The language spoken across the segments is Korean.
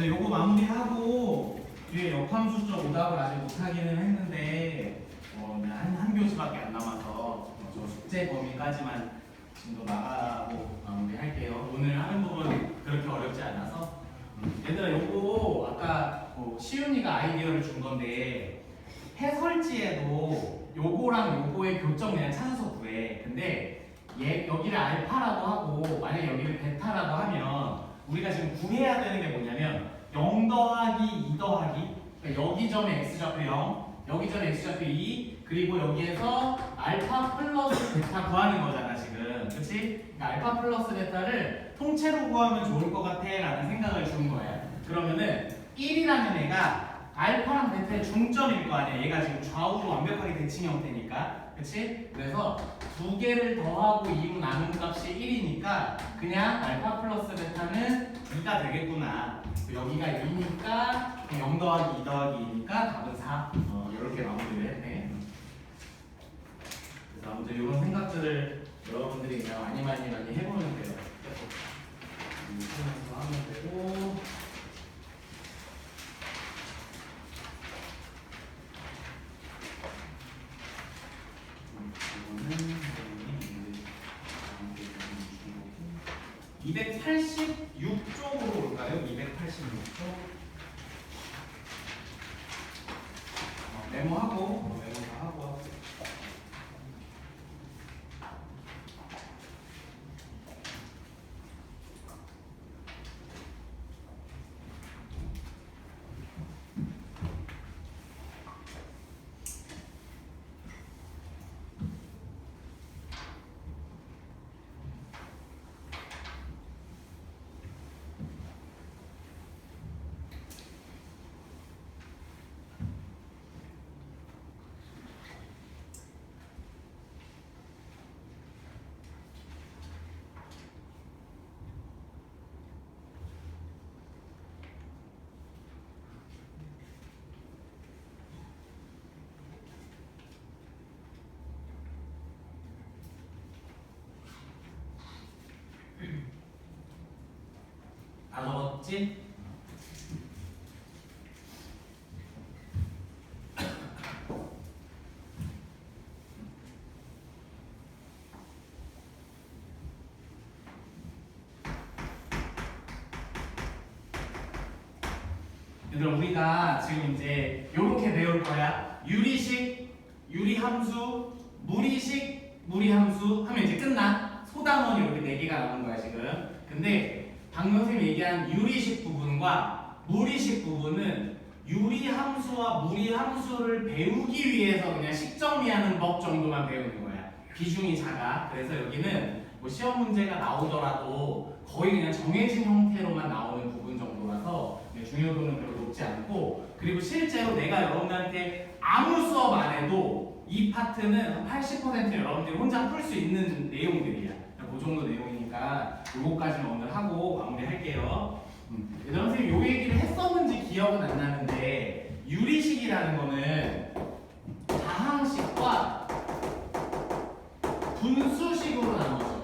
그래서 요거 마무리하고 뒤에 역함수 쪽 오답을 아직 못하기는 했는데 한 교시밖에 안 남아서 저 숙제 범위까지만 지금 나가고 마무리할게요. 오늘 하는 부분 그렇게 어렵지 않아서 얘들아 요거 아까 시윤이가 아이디어를 준 건데 해설지에도 요거랑 요거의 교점 그냥 찾아서 구해. 근데 여기를 알파라고 하고 만약에 여기를 베타라고 하면 우리가 지금 구해야 되는 게 뭐냐면 0 더하기 2 더하기 그러니까 여기 점에 x좌표 0 여기 점에 x좌표 2 그리고 여기에서 알파 플러스 베타 구하는 거잖아 지금. 그치? 그러니까 알파 플러스 베타를 통째로 구하면 좋을 것 같아 라는 생각을 준 거야. 그러면은 1이라는 애가 알파랑 베타의 중점일 거 아니야. 얘가 지금 좌우로 완벽하게 대칭 형태니까. 그치? 그래서 두 개를 더하고 2로 나눈 값이 1이니까 그냥 알파 플러스 베타는 2가 되겠구나. 여기가 2니까 0 더하기 2 더하기 2니까 답은 4. 이렇게 마무리를 했네. 그래서 아무튼 이런 생각들을 여러분들이 그냥 많이 해보면 돼요. 하면서 하면 되고. 이거는 286쪽으로 올까요? 286쪽. 메모하고 메모 다 하고. 다 적었지? 얘들아 우리가 지금 이제 요렇게 배울 거야. 유리식, 유리함수, 무리식, 무리함수 하면 이제 끝나. 소단원이 이렇게 4개가 나오는 거야 지금. 근데 방금 선생님이 얘기한 유리식 부분과 무리식 부분은 유리함수와 무리함수를 배우기 위해서 그냥 식정리하는 법 정도만 배우는 거야. 비중이 작아. 그래서 여기는 뭐 시험 문제가 나오더라도 거의 그냥 정해진 형태로만 나오는 부분 정도라서 중요도는 별로 높지 않고, 그리고 실제로 내가 여러분들한테 아무 수업 안 해도 이 파트는 80% 여러분들이 혼자 풀 수 있는 내용들이야. 그 정도 내용이니까 요거까지는 오늘 하고 마무리할게요. 얘들아 선생님 요 얘기를 했었는지 기억은 안 나는데 유리식이라는 거는 다항식과 분수식으로 나눠져.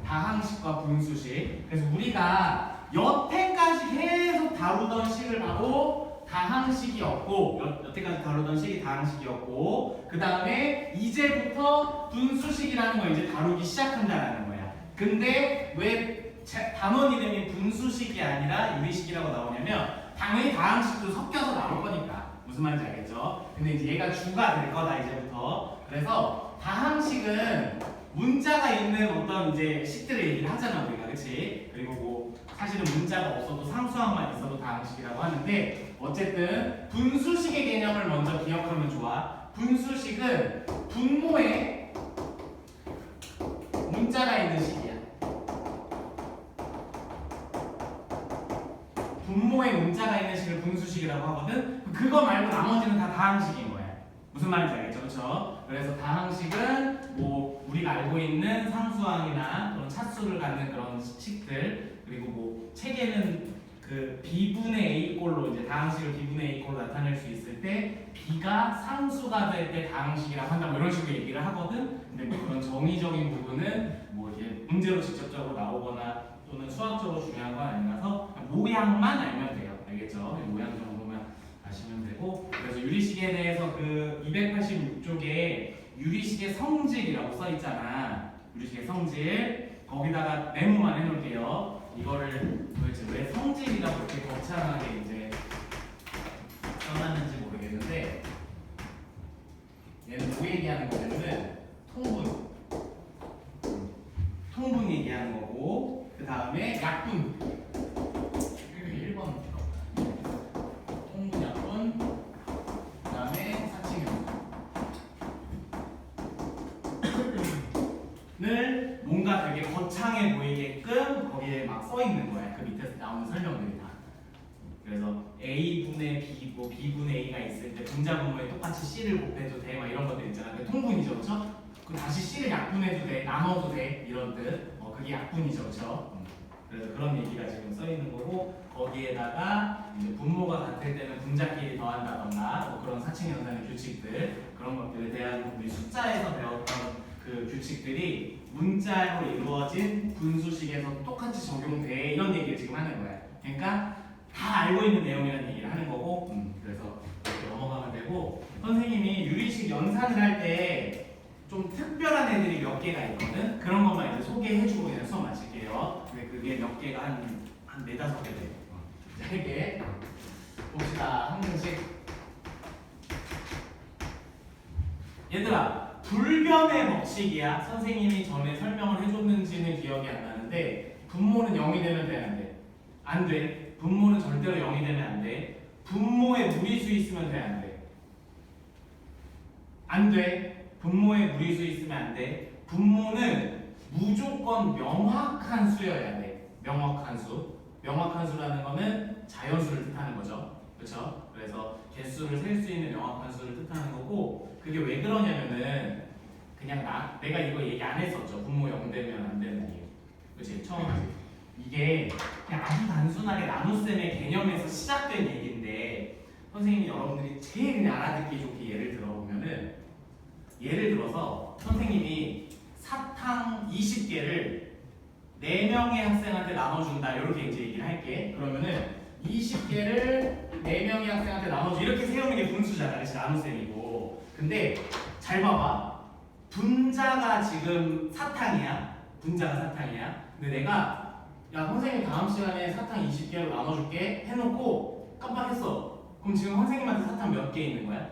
다항식과 분수식. 그래서 우리가 여태까지 계속 다루던 식을 바로 다항식이었고, 여태까지 다루던 식이 다항식이었고, 그 다음에 이제부터 분수식이라는 걸 이제 다루기 시작한다는 거야. 근데 왜 단원 이름이 분수식이 아니라 유리식이라고 나오냐면 당연히 다항식도 섞여서 나올 거니까. 무슨 말인지 알겠죠? 근데 이제 얘가 주가 될 거다 이제부터. 그래서 다항식은 문자가 있는 어떤 이제 식들을 얘기를 하잖아 우리가, 그치? 그리고 뭐 사실은 문자가 없어도 상수항만 있어도 다항식이라고 하는데, 어쨌든 분수식의 개념을 먼저 기억하면 좋아. 분수식은 분모에 문자가 있는 식이야. 분모에 문자가 있는 식을 분수식이라고 하거든. 그거 말고 나머지는 다 다항식인 거야. 무슨 말인지 알겠죠? 그렇죠? 그래서 다항식은 뭐 우리가 알고 있는 상수항이나 그런 차수를 갖는 그런 식들, 그리고 뭐 책에는 그 b분의 a 꼴로 이제 다항식을 b분의 a 꼴로 나타낼 수 있을 때 b가 상수가 될 때 다항식이라고 한다 뭐 이런 식으로 얘기를 하거든. 근데 뭐 그런 정의적인 부분은 뭐 이렇게 문제로 직접적으로 나오거나 또 또는 수학적으로 중요한 건 아니라서 모양만 알면 돼요. 알겠죠? 모양 정도만 아시면 되고 그래서 유리식에 대해서 그 286쪽에 유리식의 성질이라고 써 있잖아. 유리식의 성질 거기다가 메모만 해놓을게요. 이거를 도대체 왜 성질이라고 이렇게 거창하게 이제 써놨는지 모르겠는데 얘는 뭐 얘기하는 거냐면은 통분 얘기하는 거고 그 다음에 약분 1번 통분 약분 그 다음에 사칭을 뭔가 되게 거창해 보이게끔 거기에 막 써 있는 거야. 그 밑에서 나오는 설명들이 다. 그래서 A분의 B고 B분의 A가 있을 때 분자분모에 똑같이 C를 곱해도 돼 막 이런 것들 있잖아. 그게 통분이죠, 그렇죠? 그 다시 C를 약분해도 돼, 나눠도 돼 이런 뜻. 그게 약분이죠, 그렇죠? 그래서 그런 얘기가 지금 써 있는 거고 거기에다가 이제 분모가 같을 때는 분자끼리 더한다던가 뭐 그런 사칭 연산의 규칙들 그런 것들에 대한 우리 숫자에서 배웠던 그 규칙들이 문자로 이루어진 분수식에서 똑같이 적용돼 이런 얘기를 지금 하는 거야. 그러니까 다 알고 있는 내용이라는 얘기를 하는 거고 그래서 이렇게 넘어가면 되고 선생님이 유리식 연산을 할 때 좀 특별한 애들이 몇 개가 있거든. 그런 것만 이제 소개해주고 그냥 수업 마칠게요. 근데 그게 몇 개가 한 4-5개 돼요. 3개 봅시다. 한 명씩. 얘들아 불변의 법칙이야. 선생님이 전에 설명을 해줬는지는 기억이 안 나는데 분모는 0이 되면 돼, 안 돼? 안 돼. 분모는 절대로 0이 되면 안 돼. 분모에 무리수 있으면 돼, 안 돼? 안 돼. 분모에 무리수 있으면 안 돼. 분모는 무조건 명확한 수여야 돼. 명확한 수. 명확한 수라는 거는 자연수를 뜻하는 거죠. 그렇죠? 그래서 개수를 셀 수 있는 명확한 수를 뜻하는 거고 그게 왜 그러냐면은 그냥 내가 이거 얘기 안 했었죠. 분모 0 되면 안 되는 이유. 그렇지? 처음 하지. 이게 그냥 아주 단순하게 나눗셈의 개념에서 시작된 얘기인데 선생님이 여러분들이 제일 그냥 알아듣기 좋게 예를 들어보면은 예를 들어서 선생님이 사탕 20개를 4명의 학생한테 나눠준다 이렇게 이제 얘기를 할게. 그러면은 20개를 4명의 학생한테 나눠줘 이렇게 세우는 게 분수잖아. 그래서 나눗셈이고 근데 잘 봐봐. 분자가 지금 사탕이야. 분자가 사탕이야. 근데 내가 야 선생님 다음 시간에 사탕 20개로 나눠줄게 해놓고 깜빡했어. 그럼 지금 선생님한테 사탕 몇 개 있는 거야?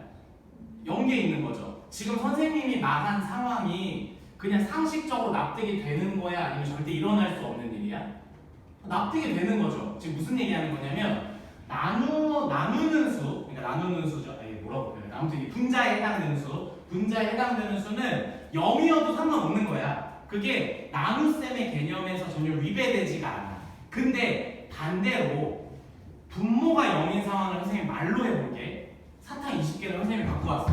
0개 있는 거죠. 지금 선생님이 말한 상황이 그냥 상식적으로 납득이 되는 거야? 아니면 절대 일어날 수 없는 일이야? 납득이 되는 거죠. 지금 무슨 얘기하는 거냐면 나누는 수, 그러니까 나누는 수죠. 이게 뭐라고 해요? 아무튼 이 분자에 해당되는 수, 분자에 해당되는 수는 0이어도 상관없는 거야. 그게 나눗셈의 개념에서 전혀 위배되지가 않아. 근데 반대로 분모가 0인 상황을 선생님이 말로 해볼게. 사탕 20개를 선생님이 갖고 왔어.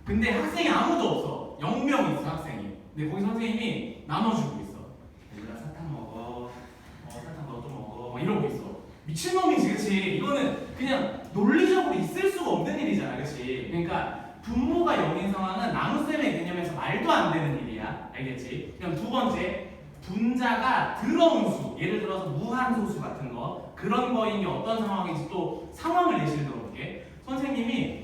근데 학생이 아무도 없어. 0명 있어 학생이. 근데 거기 선생님이 나눠주고 있어. 얘들아 사탕 먹어. 사탕 너 좀 먹어. 막 이러고 있어. 미친놈이지, 그치? 이거는 그냥 논리적으로 있을 수가 없는 일이잖아, 그치? 그러니까 분모가 0인 상황은 나눗셈의 개념에서 말도 안 되는 일이야. 알겠지? 그럼 두 번째, 분자가 들어온 수. 예를 들어서 무한소수 같은 거. 그런 거인 게 어떤 상황인지 또 상황을 예시를 들어볼게. 선생님이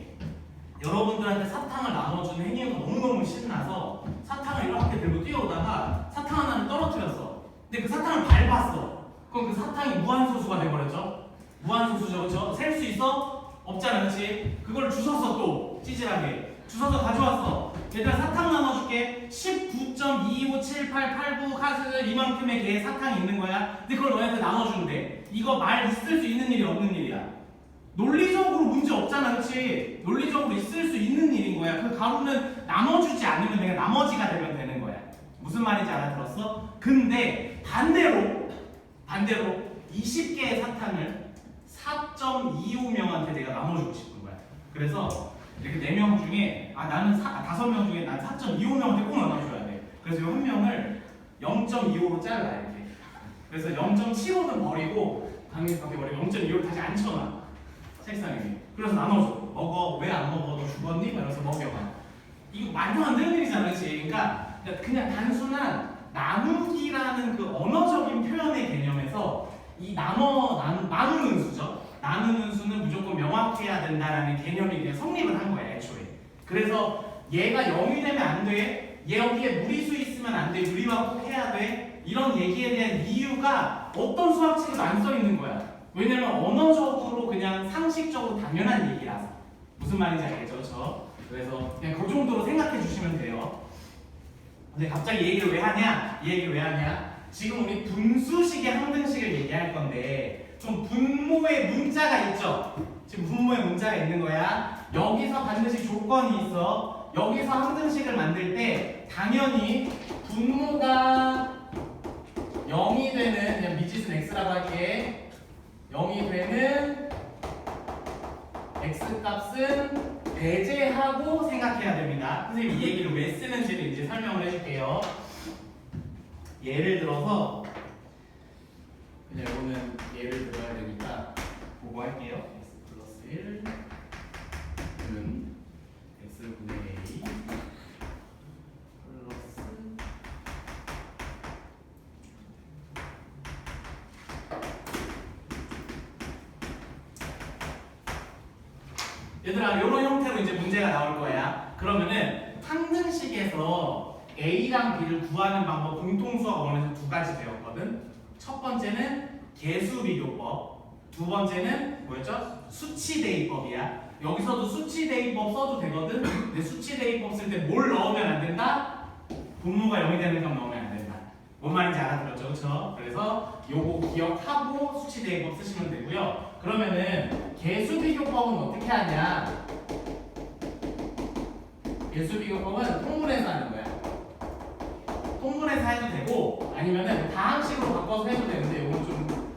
여러분들한테 사탕을 나눠주는 행위가 너무너무 신나서 사탕을 이렇게 들고 뛰어오다가 사탕 하나를 떨어뜨렸어. 근데 그 사탕을 밟았어. 그럼 그 사탕이 무한소수가 돼버렸죠? 무한소수죠, 그렇죠? 셀 수 있어? 없잖아, 그렇지? 그걸 주웠어 또 찌질하게 주워서 가져왔어. 얘들아 사탕 나눠줄게. 19.2578889 카드 이만큼의 개의 사탕이 있는 거야. 근데 그걸 너희한테 나눠주는데 이거 말 있을 수 있는 일이 없는 일이야. 논리적으로 문제 없잖아, 그렇지? 논리적으로 있을 수 있는 일인 거야. 그 가루는 나눠주지 않으면 내가 나머지가 되면 되는 거야. 무슨 말인지 알아들었어? 근데 반대로 20개의 사탕을 4.25명한테 내가 나눠주고 싶은 거야. 그래서 이렇게 4명 중에 나는 5명 중에 난 4.25명한테 꼭 나눠줘야 돼. 그래서 한 명을 0.25로 잘라 이렇게. 그래서 0.75는 버리고 당연히 밖에 버리고 0.25를 다시 앉혀놔 책상에. 그래서 나눠줘. 먹어. 왜 안 먹어? 너 죽었니? 이러면서 먹여봐. 이거 말도 안 되는 일이잖아, 그렇지? 그러니까 그냥 단순한 나누기라는 그 언어적인 표현의 개념에서 이 나누는 수죠. 나누는 수는 무조건 명확해야 된다라는 개념이 그냥 성립을 한 거예요, 애초에. 그래서 얘가 0이 되면 안 돼. 얘 여기에 무리수 있으면 안 돼. 유리화 꼭 해야 돼. 이런 얘기에 대한 이유가 어떤 수학책에도 안 써 있는 거야. 왜냐면 언어적으로 그냥 상식적으로 당연한 얘기라서. 무슨 말인지 알겠죠? 그렇죠? 그래서 그냥 그 정도로 생각해 주시면 돼요. 근데 갑자기 이 얘기를 왜 하냐? 이 얘기를 왜 하냐? 지금 우리 분수식의 항등식을 얘기할 건데 좀 분모의 문자가 있죠? 지금 분모의 문자가 있는 거야. 여기서 반드시 조건이 있어. 여기서 항등식을 만들 때 당연히 분모가 0이 되는, 그냥 미지수는 x라고 할게. 0이 되는 x값은 배제하고 생각해야 됩니다. 선생님 이 얘기를 왜 쓰는지를 이제 설명을 해줄게요. 예를 들어서 그냥 이거는 예를 들어야 되니까 보고 할게요. x 플러스 1은 x분의 a 플러스 얘들아 이런 형태로 이제 문제가 나올 거야. 그러면은 항등식에서 a랑 b를 구하는 방법 공통수학 원에서 두 가지 배웠거든. 첫 번째는 개수 비교법, 두 번째는 뭐였죠? 수치 대입법이야. 여기서도 수치 대입법 써도 되거든. 근데 수치 대입법 쓸 때 뭘 넣으면 안 된다? 분모가 0이 되는 값 넣으면 안 된다. 뭔 말인지 알아들었죠? 그렇죠? 그래서 요거 기억하고 수치 대입법 쓰시면 되고요. 그러면은 개수 비교법은 어떻게 하냐? 개수 비교법은 통분해서 하는 거야. 통분해서 해도 되고 아니면은 다항식으로 바꿔서 해도 되는데 이건 좀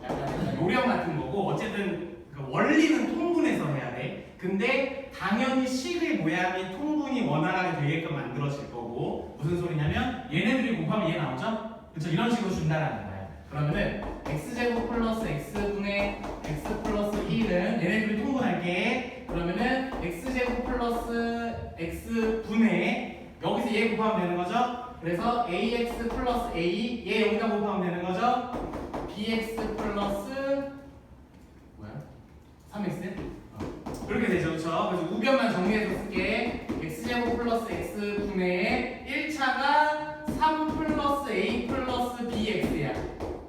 약간 요령 같은 거고 어쨌든 그 원리는 통분해서 해야 돼. 근데 당연히 식의 모양이 통분이 원활하게 되게끔 만들어질 거고 무슨 소리냐면 얘네들이 곱하면 얘 나오죠? 그렇죠? 이런 식으로 준다라는 거야. 그러면은 x제곱 플러스 x분의 x 플러스 1은 얘네들이 통분할게. 그러면은 x제곱 플러스 x분의 여기서 얘 곱하면 되는 거죠? 그래서 ax 플러스 a 얘 여기다 곱하면 되는 거죠? bx 플러스 뭐야? 3x? 이렇게 되죠, 그렇죠? 그래서 우변만 정리해서 쓸게. x제곱 플러스 x분의 1차가 3 플러스 a 플러스 bx야.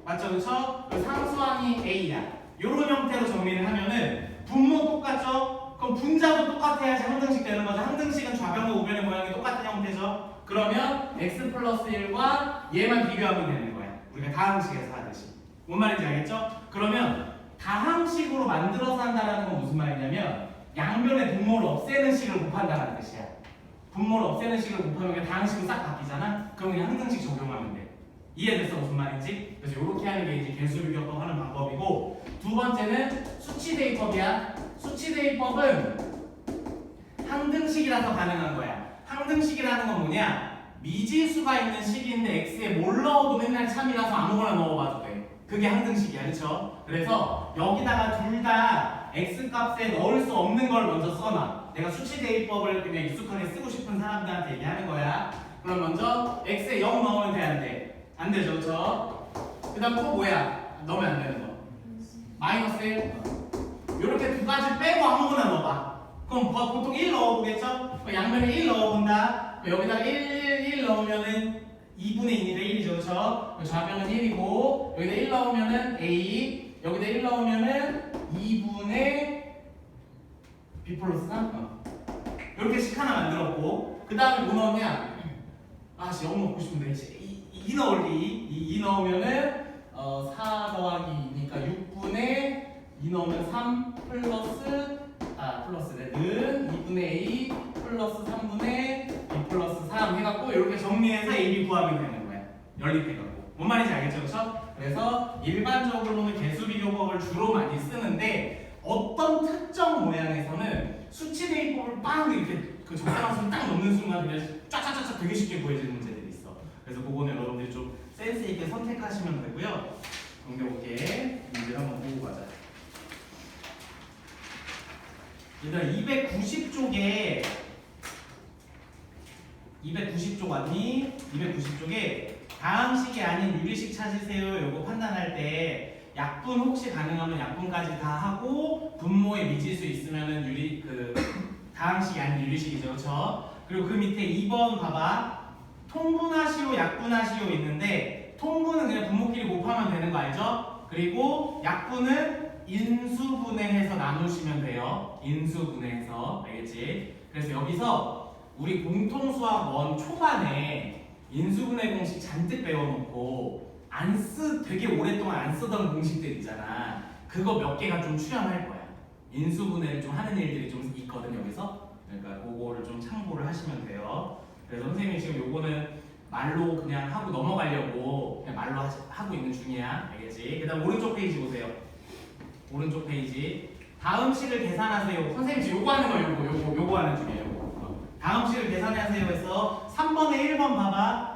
맞죠, 그렇죠? 상수항이 a야. 이런 형태로 정리를 하면은 분모 똑같죠? 그럼 분자도 똑같아야지 항등식 되는 거죠. 항등식은 좌변과 우변의 모양이 똑같은 형태죠. 그러면 x 플러스 1과 얘만 비교하면 되는 거야. 우리가 다항식에서 하듯이. 뭔 말인지 알겠죠? 그러면 다항식으로 만들어서 한다는 건 무슨 말이냐면 양변의 분모를 없애는 식을 곱한다는 뜻이야. 분모를 없애는 식을 곱하면 그냥 다항식으로 싹 바뀌잖아? 그럼 그냥 항등식 적용하면 돼. 이해됐어? 무슨 말인지? 그래서 이렇게 하는 게 이제 개수 비교법 하는 방법이고 두 번째는 수치 대입법이야. 수치 대입법은 항등식이라서 가능한 거야. 항등식이라는 건 뭐냐? 미지수가 있는 식인데 x에 뭘 넣어도 맨날 참이라서 아무거나 넣어봐도 돼. 그게 항등식이야, 그렇죠? 그래서 여기다가 둘 다 x 값에 넣을 수 없는 걸 먼저 써놔. 내가 수치 대입법을 그냥 익숙하게 쓰고 싶은 사람들한테 얘기하는 거야. 그럼 먼저 x에 0 넣으면 돼, 안 돼? 안 되죠, 그렇죠? 그 다음 또 뭐야? 넣으면 안 되는 거. 마이너스 1. 이렇게 두 가지 빼고 아무거나 넣어봐. 그럼 보통 1 넣어보겠죠? 양면에 1 넣어본다. 여기다가 1 넣으면은 2분의 2니까 1이죠, 그렇죠? 좌변은 1이고 여기다 1 넣으면은 a, 여기다 1 넣으면은 2분의 b 플러스 3. 이렇게 식 하나 만들었고 그 다음에 뭐 넣었냐? 아씨 0 넣고 싶은데 2 넣을게. 2 넣으면은 4 더하기 2니까 6분의 2 넣으면 3 플러스는 2분의 a 플러스 3분의 b 플러스 3 해갖고 이렇게 정리해서 a, b 구하면 되는 거야. 연립해갖고. 뭔 말인지 알겠죠? 그렇죠? 그래서 일반적으로는 개수 비교법을 주로 많이 쓰는데 어떤 특정 모양에서는 수치 대입법을 빵 이렇게 그 적당한 수를 딱 넣는 순간 그냥 쫙쫙쫙 되게 쉽게 구해지는 문제들이 있어. 그래서 그거는 여러분들이 좀 센스 있게 선택하시면 되고요. 넘겨볼게. 문제 한번 보고 가자. 얘들아 290쪽에 왔니? 290쪽에 다항식이 아닌 유리식 찾으세요. 요거 판단할 때 약분 혹시 가능하면 약분까지 다 하고 분모에 미지수 있으면은 다항식이 아닌 유리식이죠. 그렇죠? 그리고 그 밑에 2번 봐봐. 통분하시오, 약분하시오 있는데 통분은 그냥 분모끼리 곱하면 되는 거 알죠? 그리고 약분은 인수분해해서 나누시면 돼요. 인수분해해서. 알겠지? 그래서 여기서 우리 공통수학 원 초반에 인수분해 공식 잔뜩 배워놓고 되게 오랫동안 안 쓰던 공식들 있잖아. 그거 몇 개가 좀 출연할 거야. 인수분해를 좀 하는 일들이 좀 있거든 여기서. 그러니까 그거를 좀 참고를 하시면 돼요. 그래서 선생님이 지금 요거는 말로 그냥 하고 넘어가려고 그냥 말로 하고 있는 중이야. 알겠지? 그 다음 오른쪽 페이지 보세요. 오른쪽 페이지. 다음식을 계산하세요. 선생님 지금 요거 하는 거 요거 하는 중이에요. 다음식을 계산하세요 해서 3번에 1번 봐봐.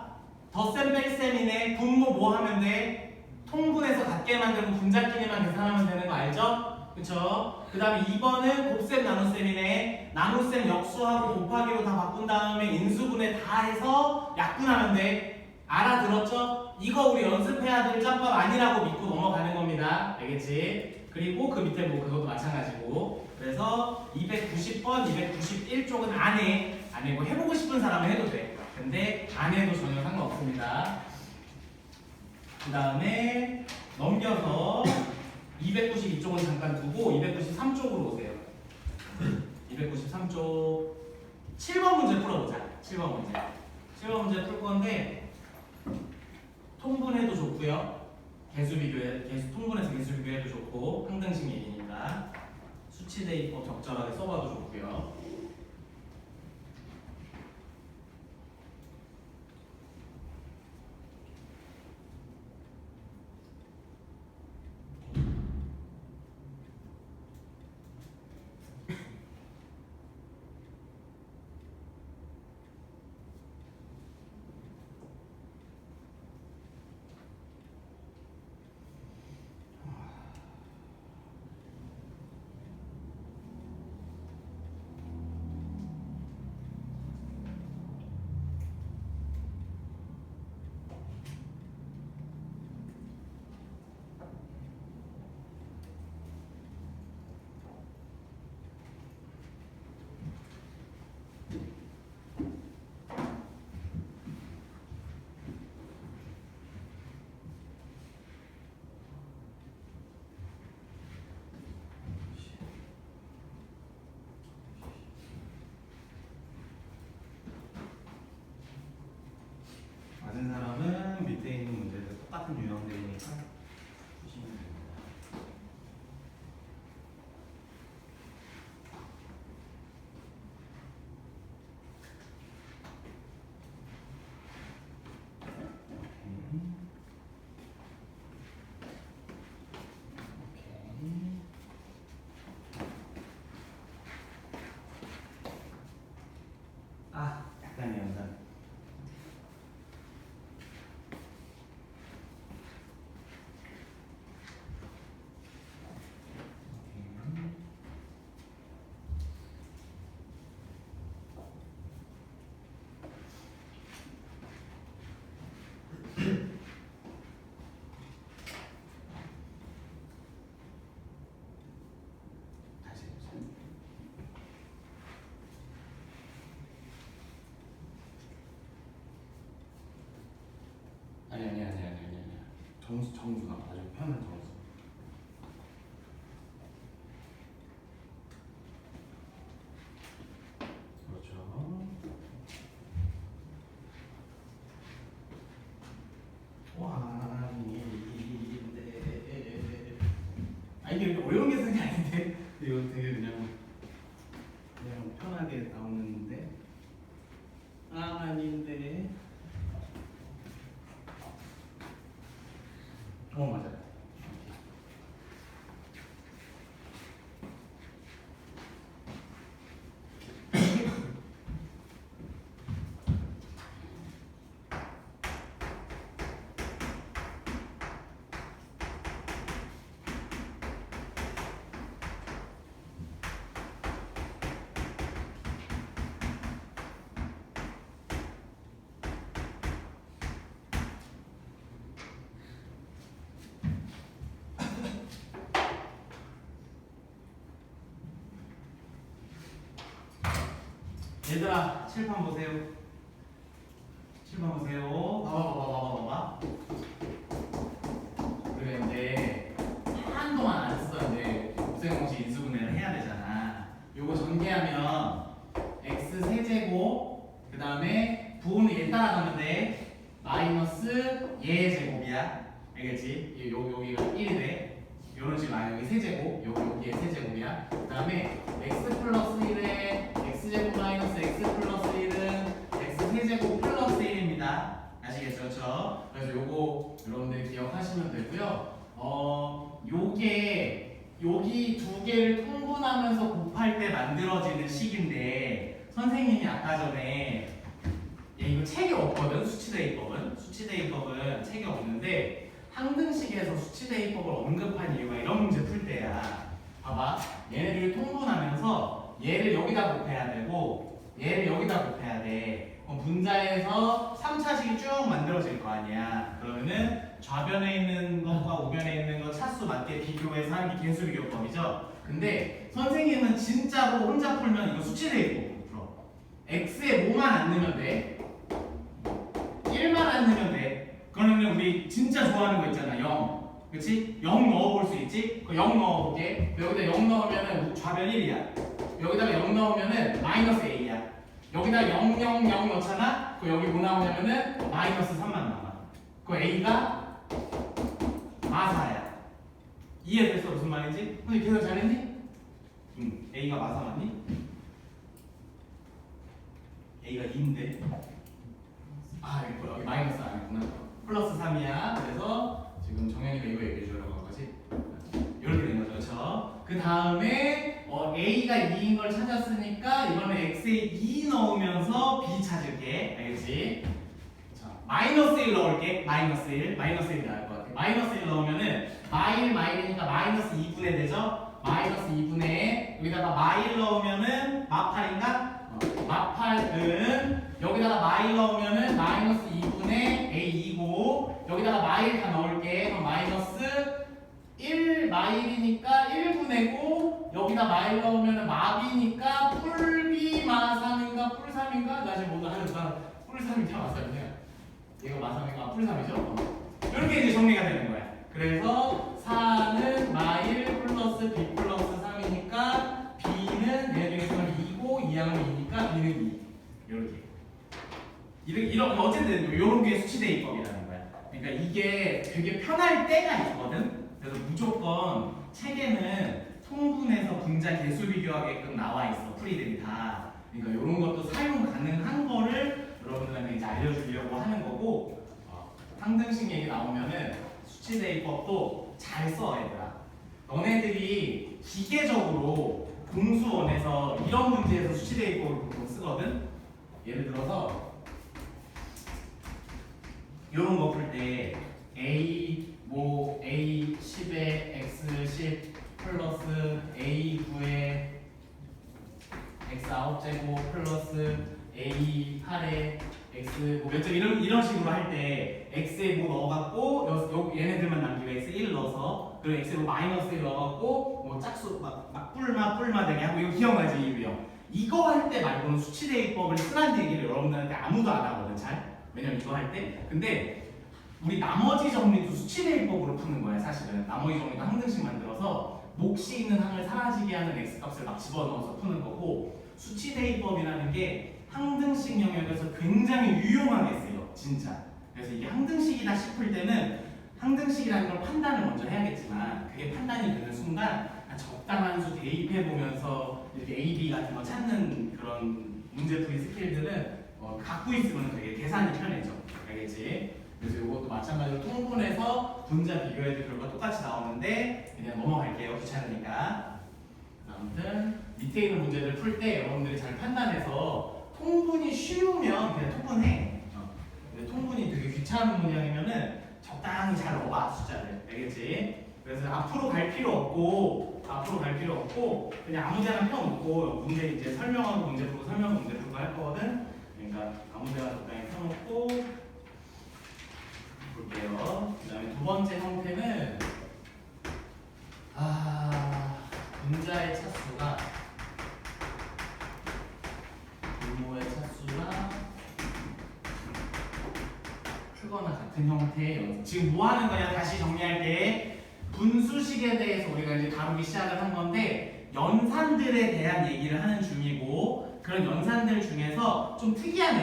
덧셈 뺄셈이네. 분모 뭐 하면 돼? 통분해서 같게 만들고 분자끼리만 계산하면 되는 거 알죠? 그쵸? 그 다음에 2번은 곱셈 나눗셈이네. 나눗셈 역수하고 곱하기로 다 바꾼 다음에 인수분해 다 해서 약분하면 돼. 알아들었죠? 이거 우리 연습해야 될 짬밥 아니라고 믿고 넘어가는 겁니다. 알겠지? 그리고 그 밑에 뭐 그것도 마찬가지고. 그래서 290번, 291쪽은 안 해. 뭐 해보고 싶은 사람은 해도 돼. 근데 안 해도 전혀 상관없습니다. 그 다음에 넘겨서 292쪽은 잠깐 두고 293쪽으로 오세요. 293쪽 7번 문제 풀어보자. 7번 문제. 7번 문제 풀 건데 통분해도 좋고요. 통분해서 개수 비교해도 좋고 항등식 얘기니까 수치 대입법 적절하게 써봐도 좋고요. 맞은 사람은 밑에 있는 문제들 똑같은 유형들이니까 보시면 됩니다. 약간의 연산. 다시 해보세요. 아니. 정수가 아주 편한 정수. 그렇죠. 와, 이게 어려운 계산이 아닌데 이거 되게 그냥 편하게 나오는데 아닌데. 맞아요. 얘들아 칠판 보세요. 칠판 보세요. 봐봐. 그래 이제 한동안 안 썼는데 곱셈 공식 인수분해를 해야 되잖아. 요거 전개하면 x 세제곱 그 다음에 부호는 얘 따라가면 돼. 마이너스 얘의 제곱이야. 알겠지? 여기가 1이 돼. 요런 식으로 여기 세제곱 여기에 세제곱이야. 그 다음에 x 플러스 1에 x제곱 마이너스 x 플러스 1은 x 세제곱 플러스 1입니다. 아시겠죠? 그렇죠? 그래서 요거 여러분들 기억하시면 되고요. 요게 여기 두 개를 통분하면서 곱할 때 만들어지는 식인데 선생님이 아까 전에 이거 책이 없거든. 수치대입법은 책이 없는데 항등식에서 수치대입법을 언급한 이유가 이런 문제 풀 때야. 봐봐. 얘네들을 통분하면서 얘를 여기다 곱해야 되고 얘를 여기다 곱해야 돼. 그럼 분자에서 3차식이 쭉 만들어질 거 아니야. 그러면은 좌변에 있는 것과 우변에 있는 것 차수 맞게 비교해서 하는 게 개수 비교법이죠. 근데 선생님은 진짜로 혼자 풀면 이거 수치대입법으로 풀어. x에 뭐만 안 넣으면 돼. 1만 안 넣으면 돼. 그러면 우리 진짜 좋아하는 거 있잖아. 0. 그치? 0 넣어볼 수 있지? 그 0 넣어볼게. 여기다 0 넣으면은 좌변 1이야. 여기다가 0 넣으면은 마이너스 a야. 여기다 0, 0, 0 넣잖아? 그 여기 뭐 나오냐면은 마이너스 3만 나와. 그 a가 마사야. 이해됐어? 무슨 말인지? 근데 계산 잘했니? 응. a가 마사 맞니? a가 2인데. 아, 여기 마이너스 아니구나. 플러스 3이야. 그래서 지금 정현이가 이거 얘기해 주려고 한 거지. 이렇게 된 거죠. 그렇죠? 그 다음에 a가 2인 걸 찾았으니까 이번에 x에 2 넣으면서 b 찾을게. 알겠지? 자, 마이너스 1 넣을게. 마이너스 1 나을 것 같아. 마이너스 1 넣으면은 마일이니까 마이너스 2분의 되죠? 마이너스 2분의 여기다가 마일 넣으면은 마8인가? 마8은 여기다가 마일 넣으면은 마이너스 2분의 a2고 여기다가 마일 다 넣을게. 그럼 마이너스 1 마일이니까 1분의고 여기다 마일 넣으면은 마비니까 풀비 마3인가 뿔3인가? 나 지금 모두 하니까 뿔3인가 마3이냐? 얘가 마3인가 뿔3이죠? 이렇게 이제 정리가 되는 거야. 그래서 4는 마일 플러스 b 플러스 3이니까 b는 얘 중에서는 2고 2하면 2니까 b는 2 이렇게 어쨌든 이런 게 수치대입법이라는 거야. 그러니까 이게 되게 편할 때가 있거든. 그래서 무조건 책에는 통분해서 분자 개수 비교하게끔 나와 있어. 풀이들이 다. 그러니까 이런 것도 사용 가능한 거를 여러분들한테 이제 알려주려고 하는 거고 항등식 얘기 나오면은 수치대입법도 잘 써, 얘들아. 너네들이 기계적으로 공수원에서 이런 문제에서 수치대입법을 보통 쓰거든. 예를 들어서 이런 거 풀 때 A10에 X10 플러스 A9에 X9제곱 플러스 A8에 X 몇 점 이런 식으로 할 때 X에 뭐 넣어갖고 얘네들만 남기고 X1 넣어서 그리고 X에 뭐 마이너스 1 넣어갖고 뭐 짝수 막 뿔마 되게 하고 이거 기억나지 이 유형. 이거 할 때 말고는 수치대입법을 쓰라는 얘기를 여러분들한테 아무도 안 하거든 잘. 왜냐면 이거 할 때. 근데 우리 나머지 정리도 수치대입법으로 푸는 거야 사실은. 나머지 정리도 항등식 만들어서 몫이 있는 항을 사라지게 하는 x값을 막 집어넣어서 푸는 거고 수치대입법이라는 게 항등식 영역에서 굉장히 유용하게 쓰여 진짜. 그래서 이게 항등식이다 싶을 때는 항등식이라는 걸 판단을 먼저 해야겠지만 그게 판단이 되는 순간 적당한 수 대입해보면서 이렇게 A, B 같은 거 찾는 그런 문제풀이 스킬들은 갖고 있으면 되게 계산이 편해져. 알겠지? 그래서 이것도 마찬가지로 통분해서 분자 비교해도 결과 똑같이 나오는데 그냥 넘어갈게요. 귀찮으니까. 아무튼 밑에 있는 문제들 풀 때 여러분들이 잘 판단해서 통분이 쉬우면 그냥 통분해. 근데 통분이 되게 귀찮은 문양이면은 적당히 잘 넣어봐 숫자를. 알겠지? 그래서 앞으로 갈 필요 없고 그냥 아무데나 펴놓고 문제 이제 설명하고 문제 풀고 설명하고 문제 풀고 할 거거든. 그러니까 아무데나 적당히 펴놓고 볼게요. 그 다음에 두 번째 형태는 분자의 차수가 분모의 크거나 같은 형태의 지금 뭐 하는 거냐 다시 정리할게. 분수식에 대해서 우리가 이제 다루기 시작을 한 건데 연산들에 대한 얘기를 하는 중이고 그런 연산들 중에서 좀 특이한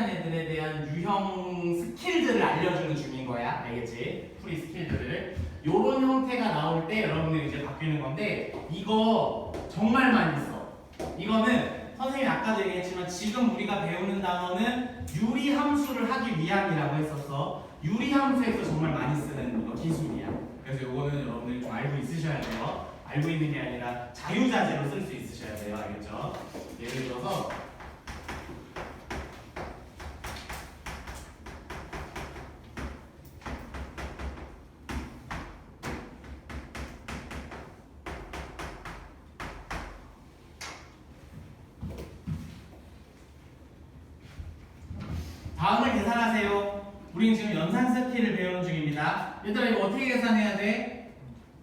애들에 대한 유형 스킬들을 알려주는 중인 거야. 알겠지? 풀이 스킬들을. 요런 형태가 나올 때 여러분들 이제 바뀌는 건데 이거 정말 많이 써. 이거는 선생님이 아까도 얘기했지만 지금 우리가 배우는 단어는 유리함수를 하기 위함이라고 했었어. 유리함수에서 정말 많이 쓰는 기술이야. 그래서 요거는 여러분들이 좀 알고 있으셔야 돼요. 알고 있는 게 아니라 자유자재로 쓸 수 있으셔야 돼요. 알겠죠? 예를 들어서 다음을 계산하세요. 우리는 지금 연산 스킬을 배우는 중입니다. 얘들아 이거 어떻게 계산해야 돼?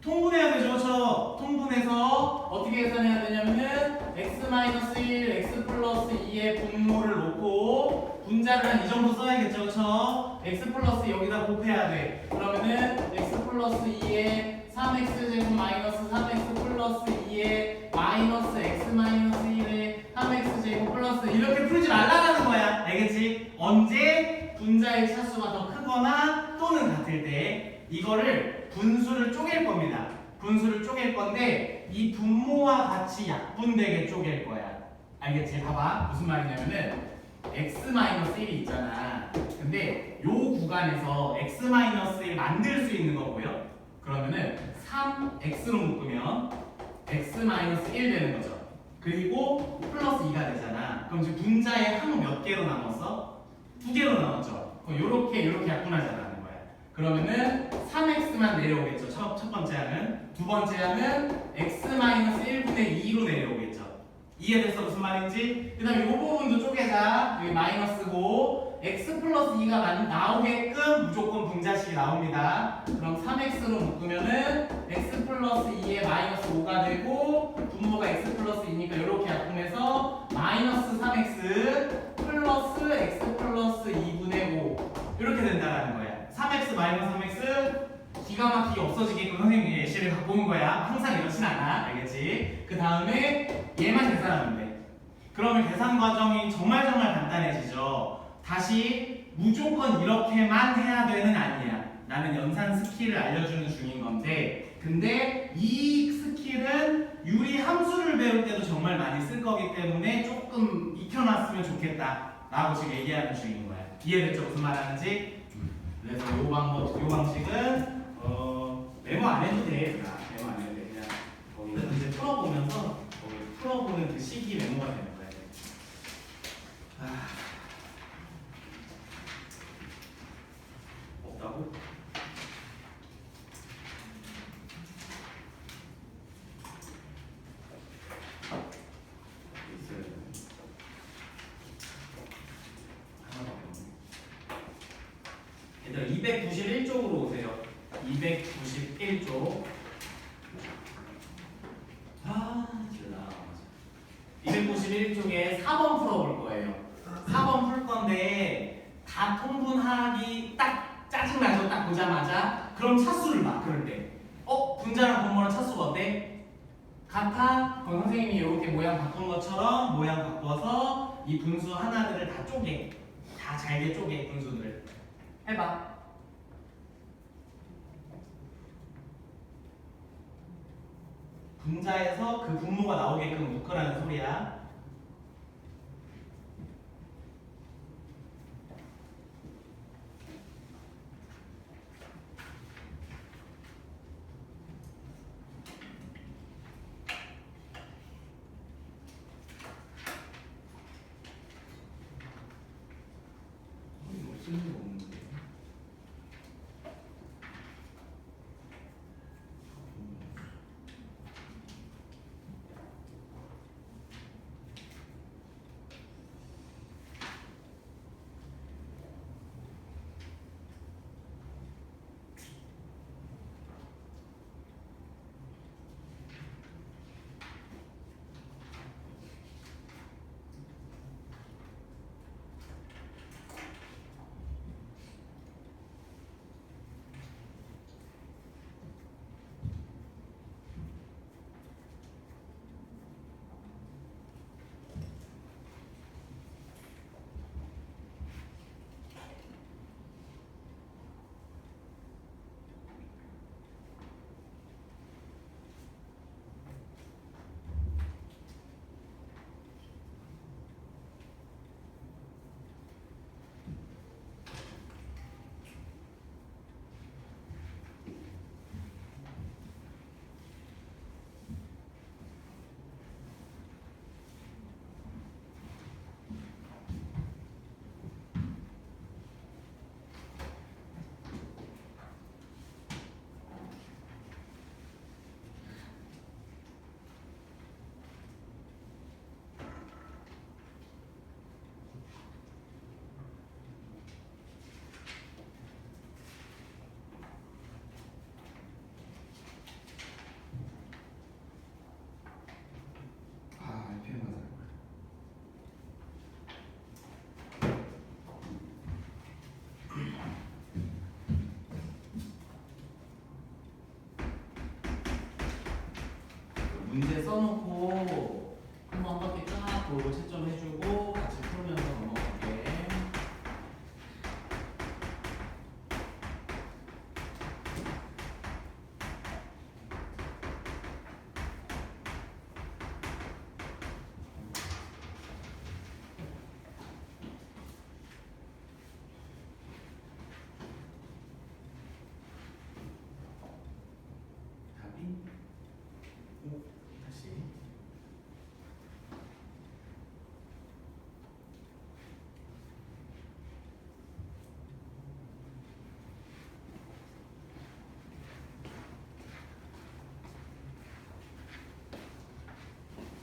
통분해야 되죠, 그렇죠? 통분해서 어떻게 계산해야 되냐면은 x-1, x 플러스 2의 분모를 놓고 분자를 한 이 정도 써야겠죠, 그렇죠? x 플러스 여기다 곱해야 돼. 그러면은 x 플러스 2의 3x제곱 마이너스 3x 플러스 2의 마이너스 x 마이너스 1의 3x제곱 플러스 이렇게 풀지 말라는 거야. 알겠지? 언제 분자의 차수가 더 크거나 또는 같을 때 이거를 분수를 쪼갤 겁니다. 분수를 쪼갤 건데 이 분모와 같이 약분되게 쪼갤 거야. 알겠지? 봐봐. 무슨 말이냐면은 x-1이 있잖아. 근데 요 구간에서 x-1 만들 수 있는 거 보여? 그러면은 3x로 묶으면 x-1 되는 거죠. 그리고 플러스 2가 되잖아. 그럼 지금 분자의 항 몇 개로 나눴어? 2개로 나눴죠. 그럼 요렇게 약분하자라는 거야. 그러면은 3x만 내려오겠죠. 첫 번째 항은. 두 번째 항은 x-1분의 2로 내려오겠죠. 이해됐어? 무슨 말인지? 그 다음에 이 부분도 쪼개자. 여기 마이너스고 x 플러스 2가 나오게끔 무조건 분자식이 나옵니다. 그럼 3x로 묶으면은 x 플러스 2에 마이너스 5가 되고 분모가 x 플러스 2니까 이렇게 약분해서 마이너스 3x 플러스 x 플러스 2분의 5 이렇게 된다는 거야. 3x 마이너스 3x 기가 막히게 없어지게끔 선생님이 예시를 갖고 온 거야. 항상 이렇진 않아. 알겠지? 그 다음에 얘만 계산하면 돼. 그러면 계산 과정이 정말 간단해지죠. 다시 무조건 이렇게만 해야 되는 아니야. 나는 연산 스킬을 알려주는 중인 건데 근데 이 스킬은 유리 함수를 배울 때도 정말 많이 쓸 거기 때문에 조금 익혀놨으면 좋겠다 라고 지금 얘기하는 중인 거야. 이해됐죠? 무슨 말 하는지? 그래서 요 방식은 메모 안 해도 돼. 메모 안 해도 돼. 그냥 거기 이제 풀어보면서 거기 풀어보는 그 시기 메모가 되는 거야. 없다고? 있어요. 하나밖에 없네. 얘들아 291쪽으로 오세요. 291쪽. 291쪽에 4번 풀어볼 거예요. 4번 풀 건데 다 통분하기 딱 짜증나죠? 딱 보자마자. 그럼 차수를 봐. 그럴 때. 분자랑 분모랑 차수가 어때? 같아? 그럼 선생님이 이렇게 모양 바꾼 것처럼 모양 바꿔서 이 분수 하나들을 다 쪼개. 다 잘게 쪼개 분수들을. 해봐. 분자에서 그 분모가 나오게끔 묶으라는 소리야. 쓸모가 없는데.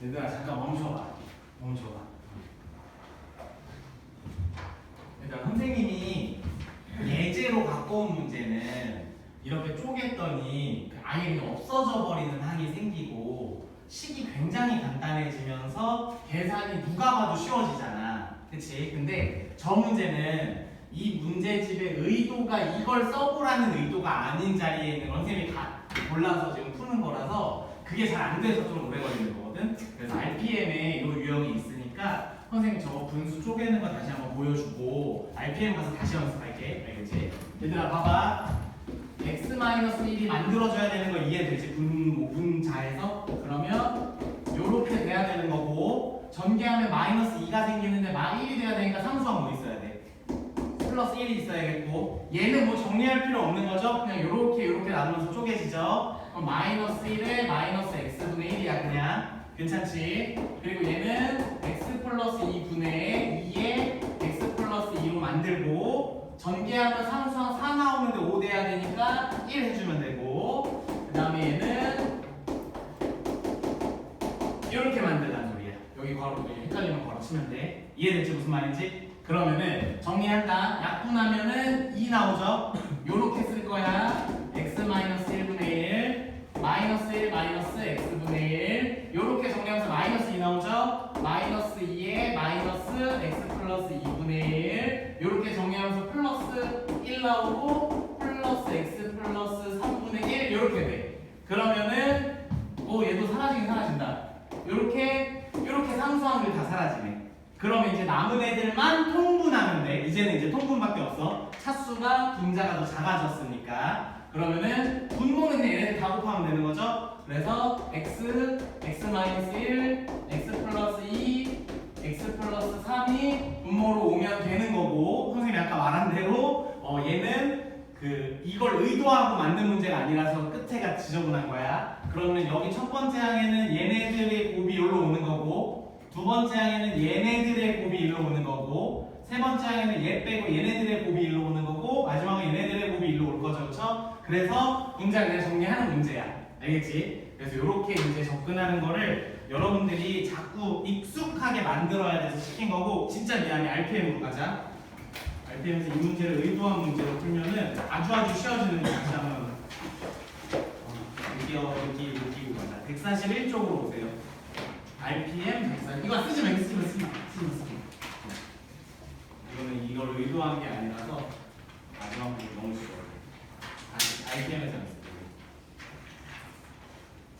얘들아 잠깐 멈춰봐. 일단 선생님이 예제로 갖고 온 문제는 이렇게 쪼갰더니 아예 그냥 없어져 버리는 항이 생기고 식이 굉장히 간단해지면서 계산이 누가 봐도 쉬워지잖아. 그치? 근데 저 문제는 이 문제집의 의도가 이걸 써보라는 의도가 아닌 자리에 있는 걸 선생님이 다 골라서 지금 푸는 거라서 그게 잘 안 돼서 좀 오래 걸리는 거거든. 그래서 RPM에 이 유형이 있으니까 선생님 저거 분수 쪼개는 거 다시 한번 보여주고 RPM 가서 다시 연습할게. 알겠지? 얘들아 봐봐. x-1이 만들어줘야 되는 거 이해되지? 분자에서? 그러면 요렇게 돼야 되는 거고 전개하면 마이너스 2가 생기는데 1이 돼야 되니까 상수항 뭐 있어야 돼? 플러스 1이 있어야겠고 얘는 뭐 정리할 필요 없는 거죠? 그냥 요렇게 나누면서 쪼개지죠? 그럼 마이너스 1에 마이너스 x분의 1이야 그냥 괜찮지? 그리고 얘는 x 플러스 2분의 2에 x 플러스 2로 만들고 전개하면 상수항 4 나오는데 5 돼야 되니까 1 해주면 되고 그 다음에 얘는 이렇게 만들란 소리야. 여기 괄호 헷갈리면 괄호 치면 돼. 이해됐지 무슨 말인지? 그러면은 정리한다. 약분하면은 2 나오죠? 요렇게 쓸 거야. x-1분의 1 마이너스 1 마이너스 x분의 1 요렇게 정리하면서 마이너스 2 나오죠? 마이너스 2에 마이너스 x 플러스 2분의 1 요렇게 정리하면서 플러스 1 나오고 플러스 x 플러스 3분의 1 요렇게 돼. 그러면은 얘도 사라지긴 사라진다. 요렇게 상수항들 다 사라지네. 그러면 이제 남은 애들만 통분하면 돼. 이제는 이제 통분밖에 없어. 차수가 분자가 더 작아졌으니까. 그러면은 분모는 그냥 얘네들 다 곱하면 되는 거죠. 그래서 x-1, x 플러스 2, x 플러스 3이 분모로 오면 되는 거고 선생님이 아까 말한 대로 얘는 이걸 의도하고 만든 문제가 아니라서 끝에가 지저분한 거야. 그러면 여기 첫 번째 항에는 얘네들의 곱이 여기로 오는 거고 두 번째 항에는 얘네들의 곱이 일로 오는 거고 세 번째 항에는 얘 빼고 얘네들의 곱이 일로 오는 거고 마지막에 얘네들의 곱이 일로 올 거죠. 그렇죠? 그래서 문제를 그냥 정리하는 문제야. 알겠지? 그래서 이렇게 이제 접근하는 거를 여러분들이 자꾸 익숙하게 만들어야 돼서 시킨 거고 진짜 미안해. RPM으로 가자. RPM에서 이 문제를 의도한 문제로 풀면은 아주 쉬워지는 거 다시 한번 느끼고 가자. 141쪽으로 오세요. RPM 140. 이거 쓰지 마. 이거는 이걸 의도한 게 아니라서 마지막 부분 너무 쉬워요. RPM에서 연습해요.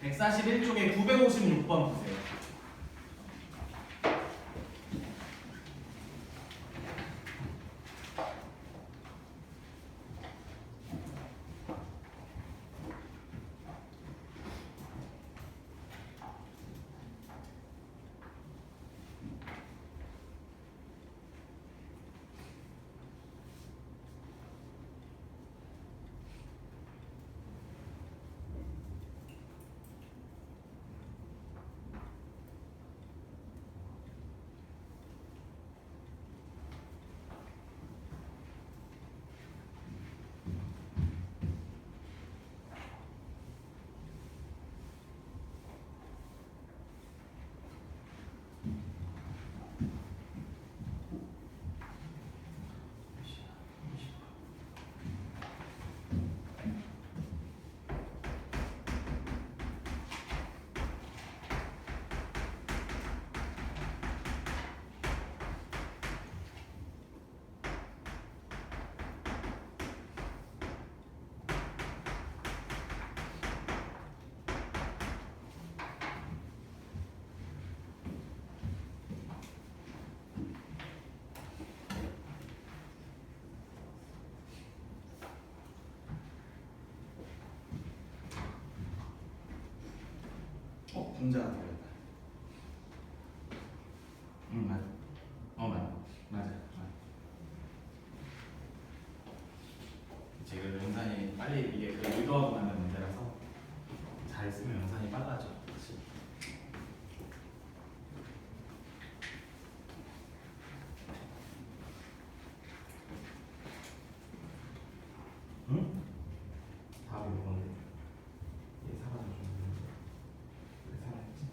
141쪽에 956번 보세요. 분자가 되겠다. 맞아. 지금 연산이 빨리 이게 의도하고 만든 문제라서 잘 쓰면 연산이 빨라져. 그치? 응? 답이 이건데 얘 사라져줬는데 왜 사라졌지?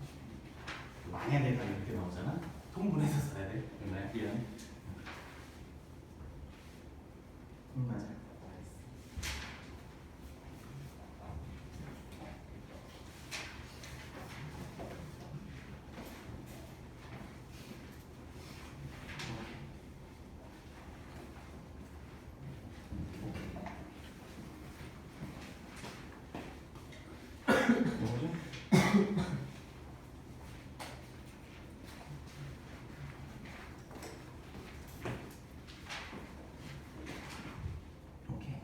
부분만 잘 보고 오케이.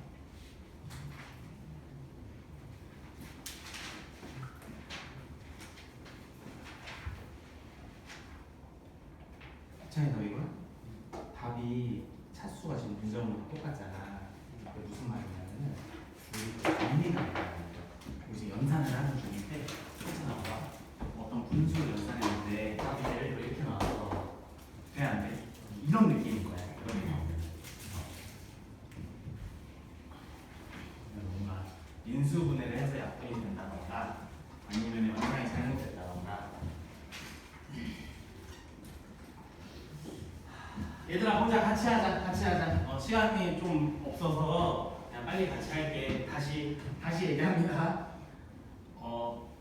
차이 더 이거야? 답이 차수가 지금 분점으로 똑같잖아. 그게 무슨 말이냐면은 우리 정리가 안 돼. 이제 연산을 하는 중인데 이렇게 나와. 어떤 분수를 연산했는데 답이 예를 들어 이렇게 나와서 돼 안 돼? 이런 느낌인 거야. 이렇게 나오면 뭔가 인수분해를 해서 약분이 된다던가 아니면 연산이 잘못됐다던가. 얘들아 보자. 같이 하자. 시간이 좀 없어서 그냥 빨리 같이 할게. 다시 얘기합니다.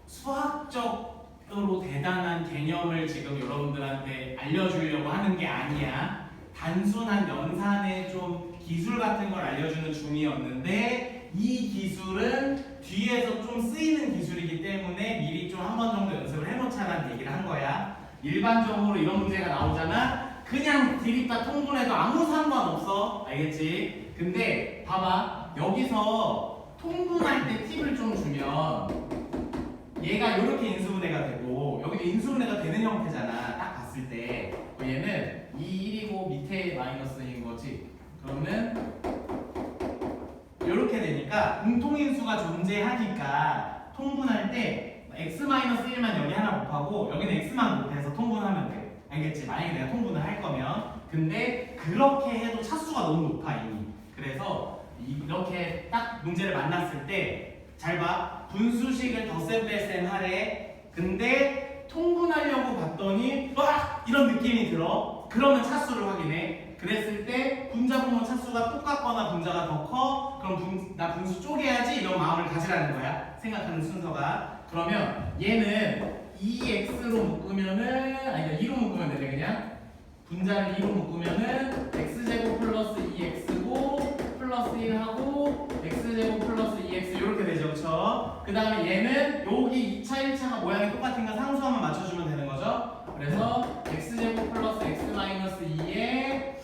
수학적으로 대단한 개념을 지금 여러분들한테 알려주려고 하는 게 아니야. 단순한 연산의 좀 기술 같은 걸 알려주는 중이었는데 이 기술은 뒤에서 좀 쓰이는 기술이기 때문에 미리 좀 한 번 정도 연습을 해놓자라는 얘기를 한 거야. 일반적으로 이런 문제가 나오잖아. 그냥 디귿자 통분해도 아무 상관없어. 알겠지? 근데 봐봐. 여기서 통분할 때 팁을 좀 주면 얘가 이렇게 인수분해가 되고 여기도 인수분해가 되는 형태잖아. 딱 봤을 때 얘는 2, 1이고 밑에 마이너스인 거지. 그러면 이렇게 되니까 공통인수가 존재하니까 통분할 때 x-1만 여기 하나 곱하고 여기는 x만 곱해서 통분하면 돼. 알겠지? 만약에 내가 통분을 할 거면. 근데 그렇게 해도 차수가 너무 높아 이미. 그래서 이렇게 딱 문제를 만났을 때 잘 봐. 분수식을 덧셈 뺄셈 하래. 근데 통분하려고 봤더니 와! 이런 느낌이 들어. 그러면 차수를 확인해. 그랬을 때 분자 분모 차수가 똑같거나 분자가 더 커. 그럼 나 분수 쪼개야지 이런 마음을 가지라는 거야. 생각하는 순서가. 그러면 얘는 2x로 묶으면은 아니 2로 묶으면 되네. 그냥 분자를 2로 묶으면은 x제곱 플러스 2x고 플러스 1하고 x제곱 플러스 2x 이렇게 되죠. 그쵸? 그 다음에 얘는 여기 2차 1차가 모양이 똑같으니까 상수함을 맞춰주면 되는 거죠. 그래서 x제곱 플러스 x 마이너스 2에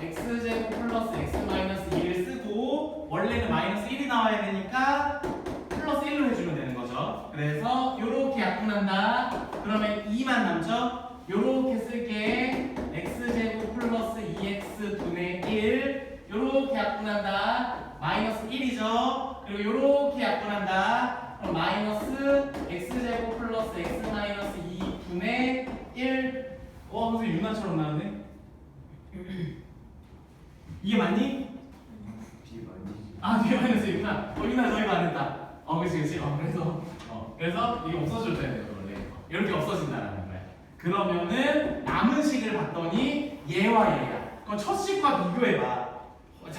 x제곱 플러스 x 마이너스 2를 쓰고 원래는 마이너스 1이 나와야 되니까 플러스 1로 해주면 되는 거죠. 그래서 요렇게 약분한다. 그러면 2만 남죠? 요렇게 쓸게. x제곱 플러스 2x 분의 1 요렇게 약분한다. 마이너스 1이죠. 그리고 요렇게 약분한다. 그럼 마이너스 x제곱 플러스 x 마이너스 2 분의 1 무슨 유나처럼 나오네? 이게 맞니? 뒤에 마이너스 있구나. 유나 너 이거 안 했다. 그치. 그래서 이게 없어질 때는 원래 이렇게 없어진다라는 거야. 그러면은 남은 식을 봤더니 얘와 얘야. 그럼 첫 식과 비교해봐.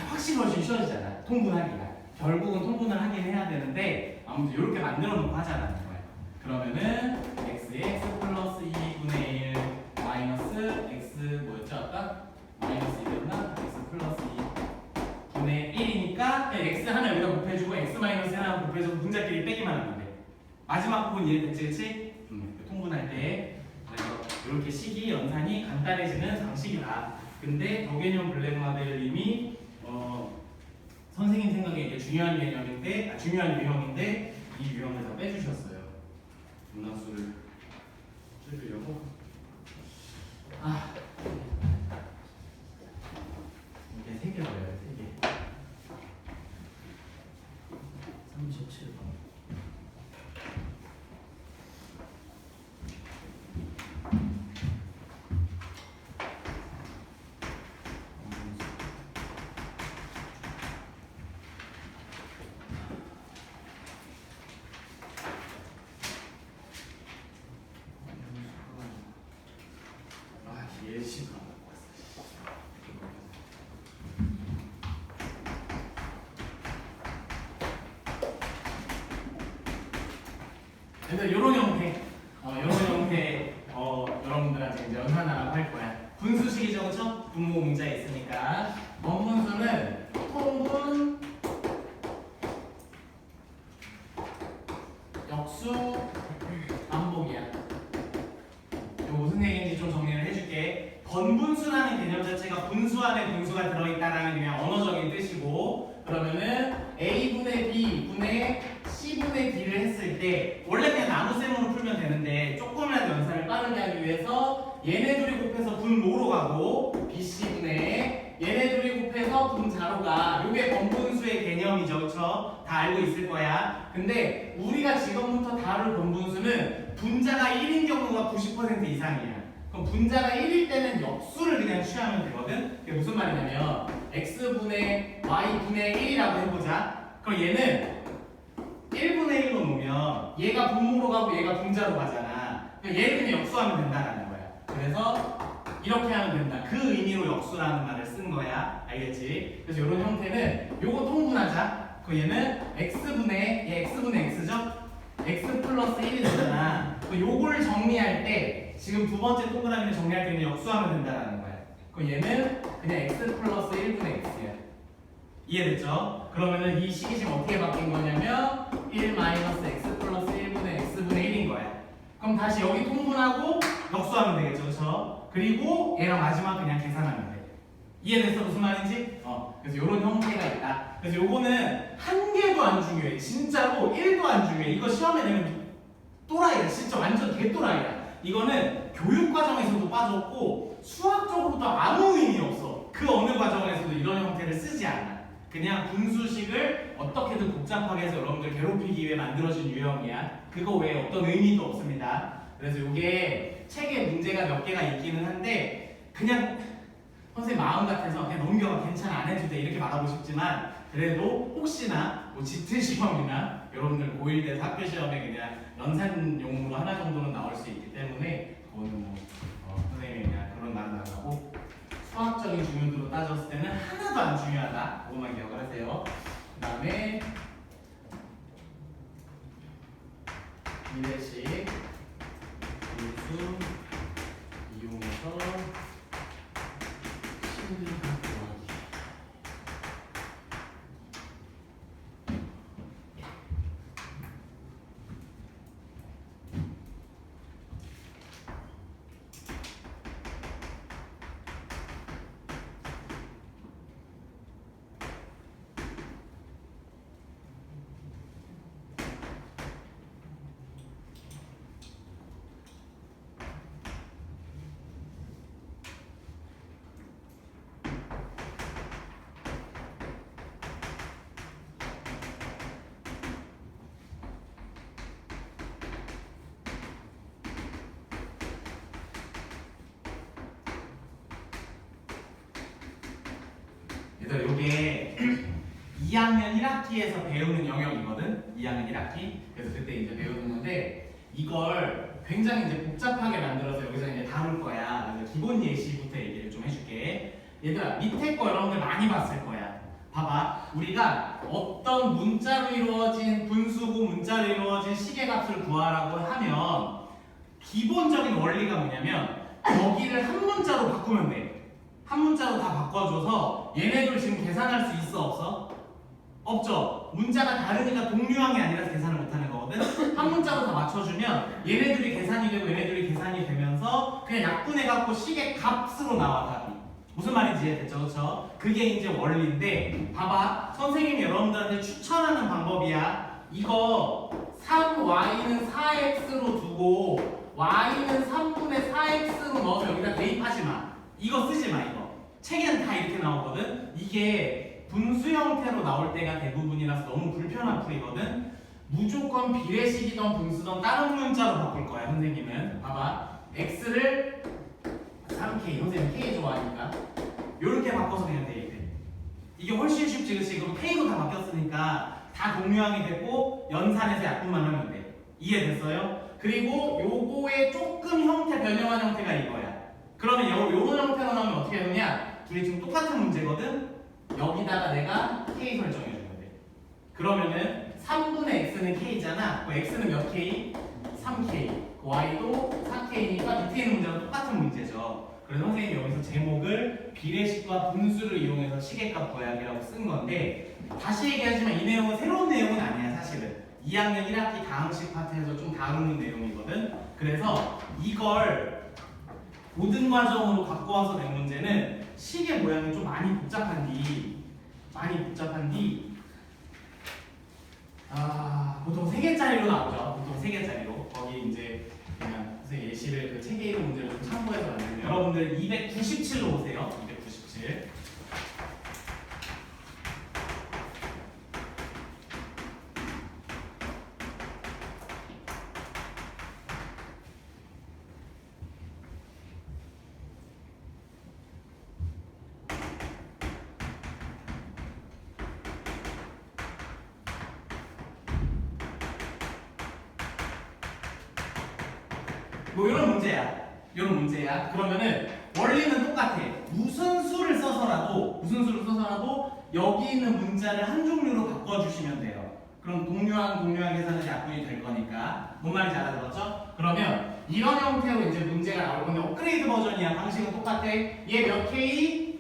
확실히 훨씬 쉬워지잖아. 통분하기가. 결국은 통분을 하긴 해야 되는데 아무튼 이렇게 만들어 놓고 하자라는 거야. 그러면은 x 플러스 2분의 1 마이너스 x 뭐였죠 아까? 마이너스 2였나? x 플러스 2 분의 1이니까 그냥 x 하나 여기다 곱해주고 x 마이너스 하나 곱해주고 분자끼리 빼기만 하면 돼. 마지막 부분 이해됐지? 그치? 통분할 때 그래서 이렇게 식이 연산이 간단해지는 방식이다. 근데 더개념 블랙마벨님이 선생님 생각에 이게 중요한 개념인데 중요한 유형인데 이 유형을 다 빼주셨어요. 분함수를 줄이려고. 이게 3개 넣어야 돼. 3개. 37번. 그래서 이런 형태, 이런 형태 여러분들한테 이제 연산하라고 할 거야. 분수식이죠, 그렇죠? 분모 문자에 있으니까. 원분수는 통분, 역수, 반복이야. 이거 무슨 얘기인지 좀 정리를 해줄게. 번분수라는 개념 자체가 분수 안에 분수가 들어있다라는 그냥 언어적인 뜻이고, 그러면은 a분의 b분의 c분의 d를 했을 때 원래 그냥 나눗셈으로 풀면 되는데 조금이라도 연산을 빠르게 하기 위해서 얘네 둘이 곱해서 분모로 가고 bc분의 얘네 둘이 곱해서 분자로 가. 요게 번분수의 개념이죠, 그쵸? 다 알고 있을 거야. 근데 우리가 지금부터 다룰 번분수는 분자가 1인 경우가 90% 이상이야. 그럼 분자가 1일 때는 역수를 그냥 취하면 되거든? 그게 무슨 말이냐면 x분의 y분의 1이라고 해보자. 그럼 얘는 1분의 1로 놓으면 얘가 분모로 가고 얘가 분자로 가잖아. 그럼 얘를 그냥 역수하면 된다는 거야. 그래서 이렇게 하면 된다. 그 의미로 역수라는 말을 쓴 거야. 알겠지? 그래서 이런 형태는 요거 통분하자. 그 얘는 x분의 x죠? x 플러스 1이 되잖아. 요걸 정리할 때 지금 두 번째 동그라미를 정리할 때는 역수하면 된다는 거야. 그럼 얘는 그냥 x 플러스 1분의 x야. 이해됐죠? 그러면은 이 식이 지금 어떻게 바뀐 거냐면 1 마이너스 x 플러스 1분의 x분의 1인 거야. 그럼 다시 여기 통분하고 역수하면 되겠죠, 그렇죠? 그리고 얘랑 마지막 그냥 계산하면 돼. 이해됐어? 무슨 말인지? 그래서 이런 형태가 있다. 그래서 요거는 한 개도 안 중요해. 진짜로 1도 안 중요해. 이거 시험에 내면 또라이야. 진짜 완전 개또라이야. 이거는 교육 과정에서도 빠졌고 수학적으로도 아무 의미 없어. 그 어느 과정에서도 이런 형태를 쓰지 않아. 그냥 분수식을 어떻게든 복잡하게 해서 여러분들 괴롭히기 위해 만들어진 유형이야. 그거 외에 어떤 의미도 없습니다. 그래서 이게 책에 문제가 몇 개가 있기는 한데 그냥 선생님 마음 같아서 그냥 넘겨가 괜찮아 안 해도 돼 이렇게 말하고 싶지만 그래도 혹시나 뭐 지트 시험이나 여러분들 고1 때 학교 시험에 그냥 연산용으로 하나 정도는 나올 수 있기 때문에 그거는 뭐 선생님이 그냥 그런 말은 안 하고 수학적인 중요도로 따졌을 때는 하나도 안 중요하다. 그것만 기억을 하세요. 그 다음에 미래식 분수 이용해서 심리학 구하기. 그래서 이게 2학년 1학기에서 배우는 영역이거든. 2학년 1학기. 그래서 그때 이제 배우는 건데 이걸 굉장히 이제 복잡하게 만들어서 여기서 이제 다룰 거야. 그래서 기본 예시부터 얘기를 좀 해줄게. 얘들아 밑에 거 여러분들 많이 봤을 거야. 봐봐. 우리가 어떤 문자로 이루어진 분수고 문자로 이루어진 시계값을 구하라고 하면 기본적인 원리가 뭐냐면 여기를 한 문자로 바꾸면 돼. 한 문자로 다 바꿔줘서 얘네들 지금 계산할 수 있어 없어? 없죠. 문자가 다르니까 동류항이 아니라서 계산을 못하는 거거든. 한 문자로 다 맞춰주면 얘네들이 계산이 되고 얘네들이 계산이 되면서 그냥 약분해갖고 시계 값으로 나와 답이. 무슨 말인지 이해됐죠? 그렇죠? 그게 이제 원리인데 봐봐. 선생님이 여러분들한테 추천하는 방법이야. 이거 3y는 4x로 두고 y는 3분의 4x로 넣어서 여기다 대입하지 마. 이거 쓰지 마. 이거 책에는 다 이렇게 나오거든. 이게 분수 형태로 나올 때가 대부분이라서 너무 불편한 풀이거든. 무조건 비례식이던 분수던 다른 문자로 바꿀 거야. 선생님은 봐봐. x를 3k, 선생님 k 좋아하니까 요렇게 바꿔서 그냥 대입해. 이게 훨씬 쉽지. 그치? 그럼 k로 다 바뀌었으니까 다 동류항이 됐고 연산해서 약분만 하면 돼. 이해됐어요? 그리고 요거의 조금 형태 변형한 형태가 이거야. 그러면 요런 형태로 나오면 어떻게 하느냐? 둘이 지금 똑같은 문제거든? 여기다가 내가 k 설정해주면 돼. 그러면은 3분의 x는 k잖아. x는 몇 k? 3K, Y도 4K니까 밑에 있는 문제랑 똑같은 문제죠. 그래서 선생님이 여기서 제목을 비례식과 분수를 이용해서 시계값 구하기라고 쓴 건데, 다시 얘기하지만 이 내용은 새로운 내용은 아니야. 사실은 2학년 1학기 다항식 파트에서 좀 다루는 내용이거든. 그래서 이걸 고등 과정으로 갖고 와서 낸 문제는 시계 모양이 좀 많이 복잡한 뒤 보통 3개짜리로 나오죠. 보통 3개짜리로. 거기 이제 그냥 선생님 예시를 그 책에 있는 문제를 좀 참고해서 만들면 여러분들 297로 오세요. 297. 뭐 이런 문제야. 그러면은 원리는 똑같아. 무슨 수를 써서라도 여기 있는 문자를 한 종류로 바꿔주시면 돼요. 그럼 동류항 계산은 약분이 될 거니까. 뭔 말인지 알아들었죠? 그러면 이런 형태로 이제 문제가 나올 건데 업그레이드 버전이야. 방식은 똑같아. 얘 몇 K?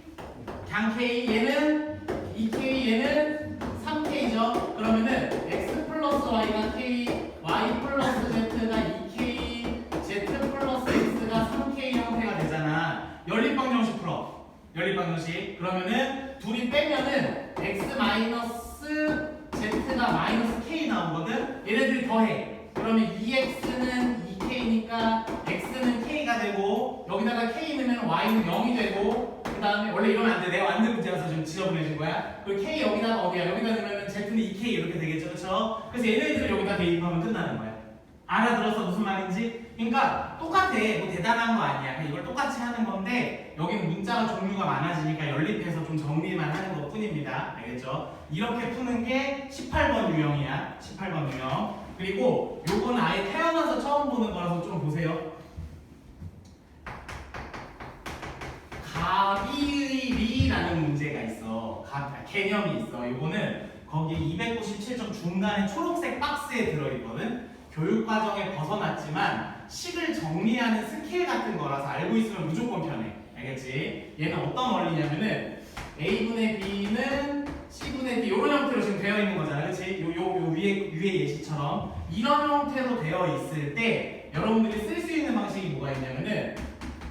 그냥 K. 얘는 2K, 얘는 3K죠. 그러면은 X 플러스 Y가 K, Y 플러스 Z가 2K, Z 플러스 X가 3K 형태가 되잖아. 연립방정식 풀어. 연립방정식. 그러면은 둘이 빼면은 X 마이너스 Z가 마이너스 K 나오거든. 얘네들이 더해. 그러면 2X는 2K니까 X는 K가 되고, 여기다가 K 넣으면 Y는 0이 되고, 그 다음에 원래 이러면 안 돼. 내가 완전 문제라서 좀 지저분해진 거야. 그리고 K 여기다가 어디야? 여기다 넣으면 Z는 2K 이렇게 되겠죠. 그쵸? 그래서 얘네들을 여기다 대입하면 끝나는 거야. 알아들었어? 무슨 말인지? 그러니까 똑같아. 뭐 대단한 거 아니야. 그냥 이걸 똑같이 하는 건데 여기는 문자가 종류가 많아지니까 연립해서 좀 정리만 하는 것 뿐입니다. 알겠죠? 이렇게 푸는 게 18번 유형이야. 18번 유형. 그리고 요건 아예 태어나서 처음 보는 거라서 좀 보세요. 가비의리라는 문제가 있어. 개념이 있어. 요거는 거기 297점 중간에 초록색 박스에 들어있거든. 교육과정에 벗어났지만 식을 정리하는 스킬 같은 거라서 알고 있으면 무조건 편해. 알겠지? 얘는 어떤 원리냐면은 A분의 B는 C분의 D 이런 형태로 지금 되어 있는 거잖아. 그치? 요 위에 예시처럼 이런 형태로 되어 있을 때 여러분들이 쓸 수 있는 방식이 뭐가 있냐면은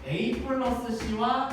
A 플러스 C와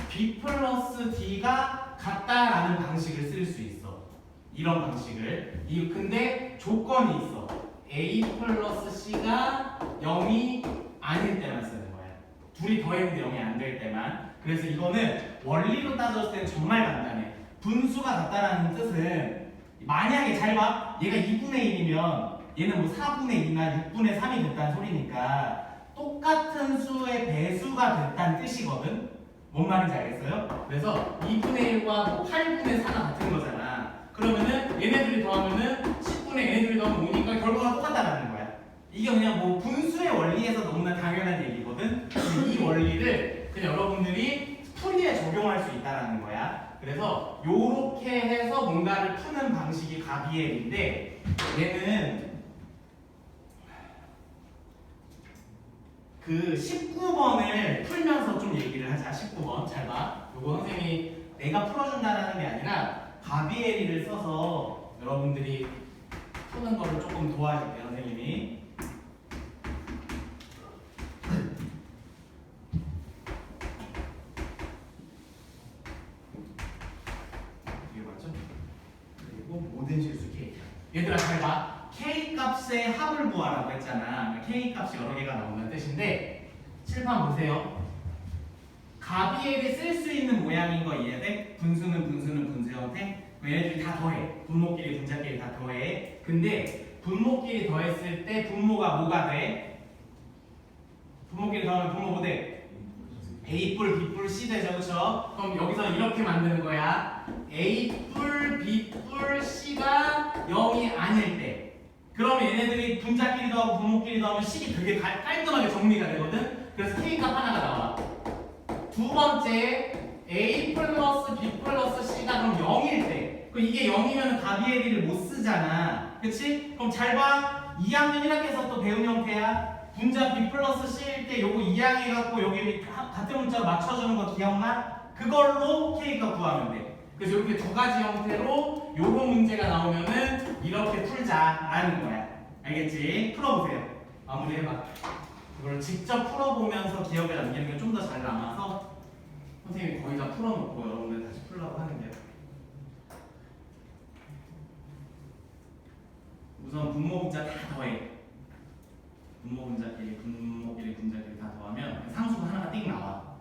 B 플러스 D가 같다라는 방식을 쓸 수 있어. 이런 방식을. 근데 조건이 있어. A 플러스 C가 0이 아닐 때만 쓰는 거야. 둘이 더했는데 0이 안 될 때만. 그래서 이거는 원리로 따졌을 때는 정말 간단해. 분수가 같다라는 뜻은 만약에 잘 봐. 얘가 2분의 1이면 얘는 뭐 4분의 2나 6분의 3이 됐다는 소리니까 똑같은 수의 배수가 됐다는 뜻이거든. 뭔 말인지 알겠어요? 그래서 2분의 1과 뭐 8분의 4가 같은 거잖아. 그러면은 얘네들이 더하면은 10분의 얘네들이 더하면 5니까 결과가 똑같다라는 거야. 이게 그냥 뭐 분수의 원리에서 너무나 당연한 얘기거든. 이 원리를 그냥 여러분들이 풀이에 적용할 수 있다라는 거야. 그래서 요렇게 해서 뭔가를 푸는 방식이 가비엘인데 얘는 그 19번을 풀면서 좀 얘기를 하자. 19번 잘 봐. 요거 선생님이 내가 풀어준다라는 게 아니라 가비엘이를 써서 여러분들이 푸는 거를 조금 도와줄게요. 선생님이. 이게 맞죠? 그리고 모든 실수 K. 얘들아 잘 봐. K 값의 합을 구하라고 했잖아. K 값이 여러 개가 나온다는 뜻인데 칠판 보세요. 가비엘이 쓸 수 있는 모양인 거 이해돼? 분수는 분수 형태. 얘네들이 다 더해. 분모끼리 분자끼리 다 더해. 근데 분모끼리 더했을 때 분모가 뭐가 돼? 분모끼리 더하면 분모 뭐 돼? A뿔, B뿔, C 되죠, 그렇죠? 그럼 여기서 이렇게 만드는 거야. A뿔, B뿔, C가 0이 아닐 때. 그러면 얘네들이 분자끼리 더하고 분모끼리 더하면 식이 되게 깔끔하게 정리가 되거든. 그래서 K값 하나가 나와. 두 번째 A 플러스 B 플러스 C가 그럼 0일 때. 그럼 이게 0이면 가비엘이를 못 쓰잖아. 그치? 그럼 잘 봐. 2학년 1학기에서 또 배운 형태야. 분자 B 플러스 C일 때 요거 2항 해갖고 여기 같은 문자로 맞춰주는 거 기억나? 그걸로 K가 구하면 돼. 그래서 이렇게 두 가지 형태로 요런 문제가 나오면은 이렇게 풀자라는 거야. 알겠지? 풀어보세요. 마무리해봐. 이걸 직접 풀어보면서 기억에 남기는 게 좀 더 잘 남아서 선생님이 거의 다 풀어놓고 여러분들 다시 풀라고 하는데요. 우선 분모 분자 다 더해. 분모 분자끼리 분모끼리 분자끼리 다 더하면 상수가 하나가 띵 나와.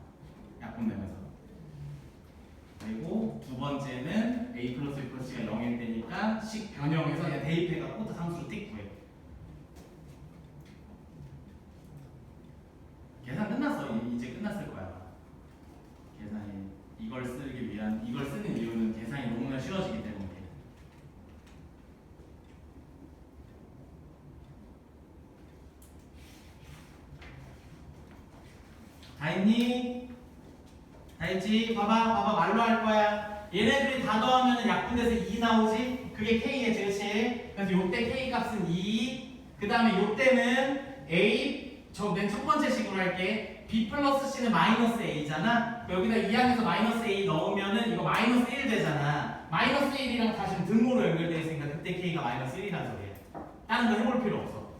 약분 되면서. 그리고 두 번째는 a 플러스 b 플러스 c가 0일 때니까 식 변형해서 그냥 대입해갖고 상수를 띡 구해. 계산 끝났어. 이제 끝났을 거야. 계산이 이걸 쓰는 이유는 계산이 너무나 쉬워지기 때문에. 다 했니? 다 했지? 봐봐 말로 할 거야. 얘네들이 다 더하면 약분돼서 2 나오지? 그게 K겠지, 그치? 그래서 요때 K 값은 2. 그 다음에 요때는 A, 맨 첫 번째 식으로 할게. B 플러스 C는 마이너스 A잖아? 여기다 2항에서 마이너스 A 넣으면은 이거 마이너스 1 되잖아. 마이너스 1이랑 다시 등호로 연결되어 있으니까 그때 K가 마이너스 1이라는 소리야. 다른 거 해볼 필요 없어.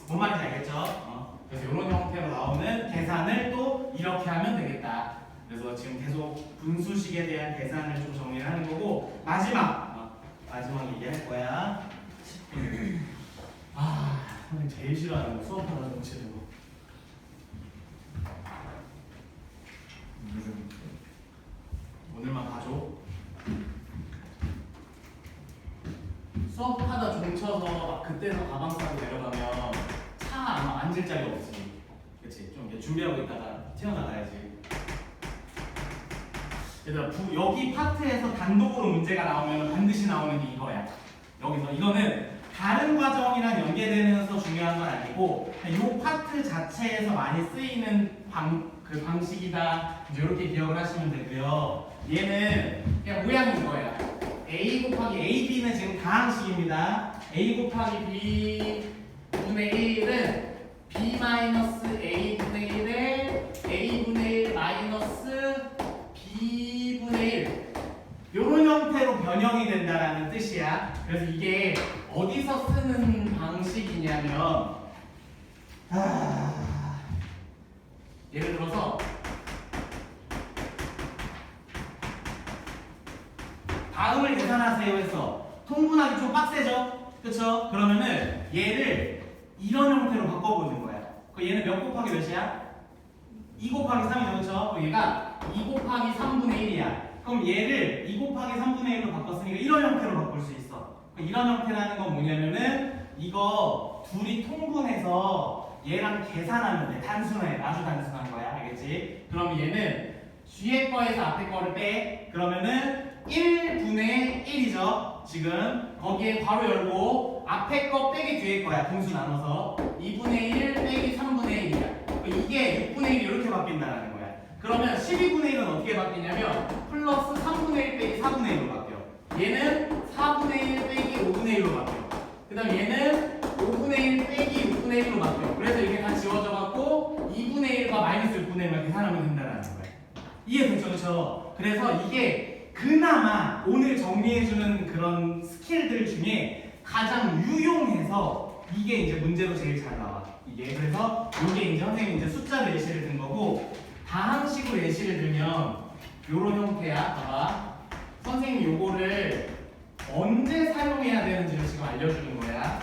뭔 말인지 알겠죠? 그래서 이런 형태로 나오는 계산을 또 이렇게 하면 되겠다. 그래서 지금 계속 분수식에 대한 계산을 좀 정리를 하는 거고 마지막 얘기할 거야. 10분. 선생님 제일 싫어하는 거 수업하다 정치되고. 오늘만 봐줘. 수업하다 종쳐서 막 그때서 가방 싸고 내려가면 차 아마 앉을 자리 없지. 그치? 좀 이렇게 준비하고 있다가 튀어나가야지. 얘들아, 여기 파트에서 단독으로 문제가 나오면 반드시 나오는 게 이거야. 여기서 이거는 다른 과정이랑 연계되면서 중요한 건 아니고 이 파트 자체에서 많이 쓰이는 방식이다. 이제 이렇게 기억을 하시면 되고요. 얘는 그냥 모양이 이거야. A 곱하기 AB는 지금 다항식입니다. A 곱하기 B 분의 1은 B 마이너스 A 분의 1에 A 분의 1 마이너스 B 분의 1 이런 형태로 변형이 된다라는 뜻이야. 그래서 이게 어디서 쓰는 방식이냐면 예를 들어서 다음을 계산하세요 해서 통분하기 좀 빡세죠? 그쵸? 그러면은 얘를 이런 형태로 바꿔보는 거야. 얘는 몇 곱하기 몇이야? 2 곱하기 3이죠, 그쵸? 얘가 2 곱하기 3분의 1이야. 그럼 얘를 2 곱하기 3분의 1로 바꿨으니까 이런 형태로 바꿀 수 있어. 이런 형태라는 건 뭐냐면은 이거 둘이 통분해서 얘랑 계산하면 돼. 단순해. 아주 단순한 거야. 알겠지? 그럼 얘는 뒤에 거에서 앞에 거를 빼. 그러면은 1분의 1이죠. 지금 거기에 괄호 열고 앞에 거 빼기 뒤에 거야. 분수 나눠서 2분의 1 빼기 3분의 1이야. 이게 6분의 1이 이렇게 바뀐다는 거야. 그러면 12분의 1은 어떻게 바뀌냐면 플러스 3분의 1 빼기 4분의 1로 바뀌어. 얘는 4분의 1 빼기 5분의 1로 바뀌어. 그 다음 얘는 5분의 1 빼기 6분의 1로 바뀌어. 그래서 이게 다 지워져 갖고 2분의 1과 마이너스 6분의 1만 계산하면 된다는 거야. 이해됐죠? 그렇죠? 그래서 이게 그나마 오늘 정리해주는 그런 스킬들 중에 가장 유용해서 이게 이제 문제로 제일 잘 나와. 이게 그래서 이게 이제 선생님이 이제 숫자로 예시를 든 거고 다항식으로 예시를 들면 요런 형태야. 봐봐. 선생님이 요거를 언제 사용해야 되는지를 지금 알려주는 거야.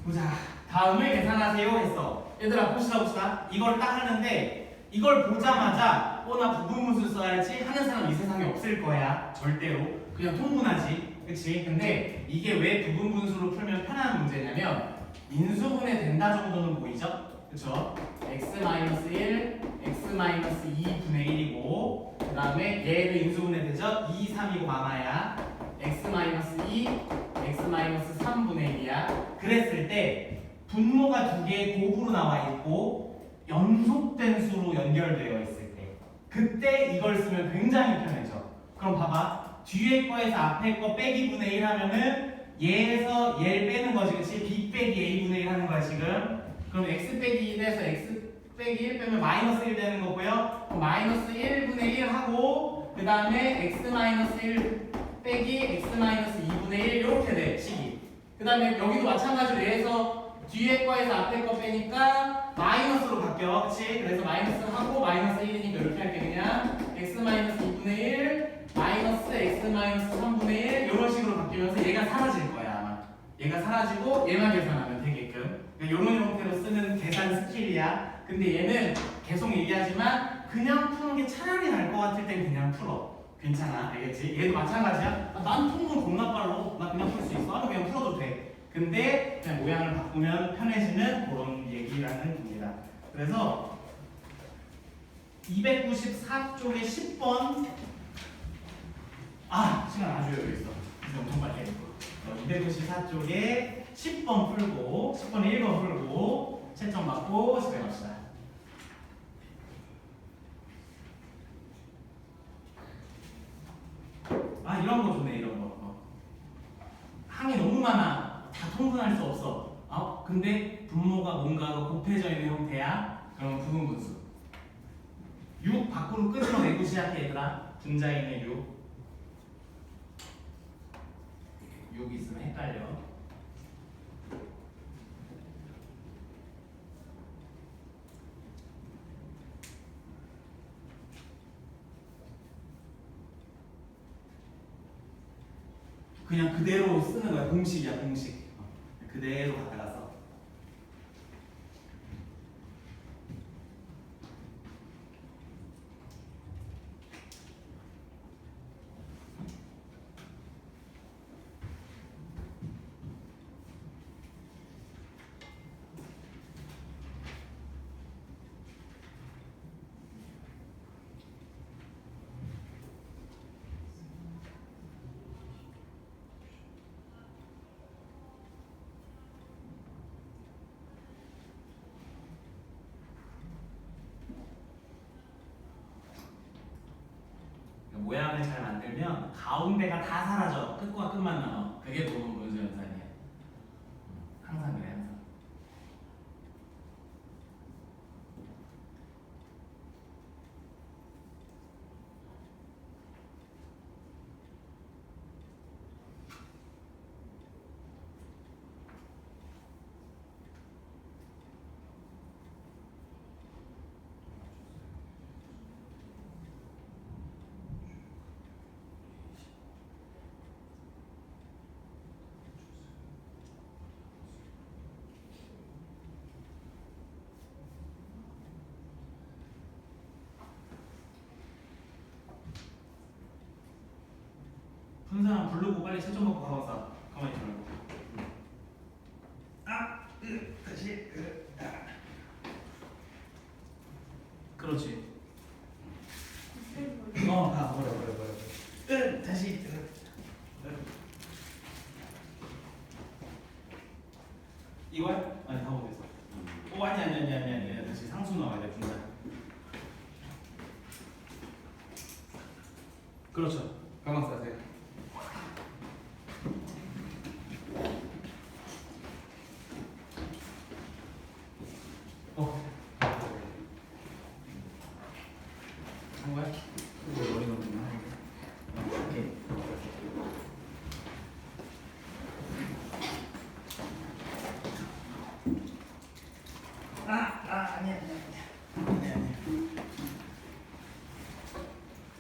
보자. 다음을 계산하세요 했어. 얘들아 봅시다. 이걸 딱 하는데 이걸 보자마자 나 부분분수 써야지 하는 사람 이 세상에 없을 거야. 절대로. 그냥 통분하지. 그치? 근데 이게 왜 부분분수로 풀면 편한 문제냐면 인수분해 된다 정도는 보이죠? 그쵸? x-1, x-2분의 1이고 그 다음에 얘를 인수분해 되죠? 2, 3이고 마마야. x-2, x-3분의 1이야. 그랬을 때 분모가 두 개 곱으로 나와 있고 연속된 수로 연결되어 있을 때 그때 이걸 쓰면 굉장히 편해져. 그럼 봐봐. 뒤에 거에서 앞에 거 빼기 분의 1 하면은 얘에서 얘를 빼는 거지, 그치? b 빼기 a분의 1 하는 거야 지금. 그럼 x 빼기 1에서 x 빼기 1 빼면 마이너스 1 되는 거고요. 그럼 마이너스 1분의 1 하고 그 다음에 x 마이너스 1 빼기 x 마이너스 2분의 1 이렇게 돼 식이. 그 다음에 여기도 마찬가지로 얘에서 뒤에 거에서 앞에 거 빼니까 마이너스로 바뀌어, 그치? 그래서 마이너스 하고 마이너스 1이니까 이렇게 할게. 그냥 x 마이너스 2분의 1 마이너스 x 마이너스 3분의 1 이런 식으로 바뀌면서 얘가 사라질 거야 아마. 얘가 사라지고 얘만 계산하면 되게끔. 그러니까 이런 형태로 쓰는 계산 스킬이야. 근데 얘는 계속 얘기하지만 그냥 푸는 게 차라리 나을 것 같을 땐 그냥 풀어. 괜찮아, 알겠지? 얘도 마찬가지야. 난 푸는 건 겁나 빨라. 나 그냥 풀 수 있어. 나는 그냥 풀어도 돼. 근데 그냥 모양을 바꾸면 편해지는 그런 얘기라는 겁니다. 그래서 294쪽에 10번 시간 아주 여유 있어. 이제 엄청 빨리 했고 294쪽에 10번 풀고 10번에 1번 풀고 채점 받고 집에 갑시다. 이런 거 좋네. 이런 거. 항이 너무 많아. 다 통분할 수 없어. 근데 분모가 뭔가가 곱해져 있는 형태야. 그럼 부분분수 6 밖으로 끄집어내고 시작해 얘들아. 분자인의 6 있으면 헷갈려. 그냥 그대로 쓰는 거야. 공식이야, 공식. 그대로 갖다가 써. 모양을 잘 만들면 가운데가 다 사라져. 끝과 끝만 남아. 그게 부분분수 현상이야. 항상 그래, 항상. 푼 사람 부르고 빨리 채점 먹고 가방 싸. 가만히 있지 말고. 다시. 그렇지. 버려. 다시. 이거야? 아니, 다 못했어. 아니. 다시 상수 나와야 돼, 분자. 그렇죠.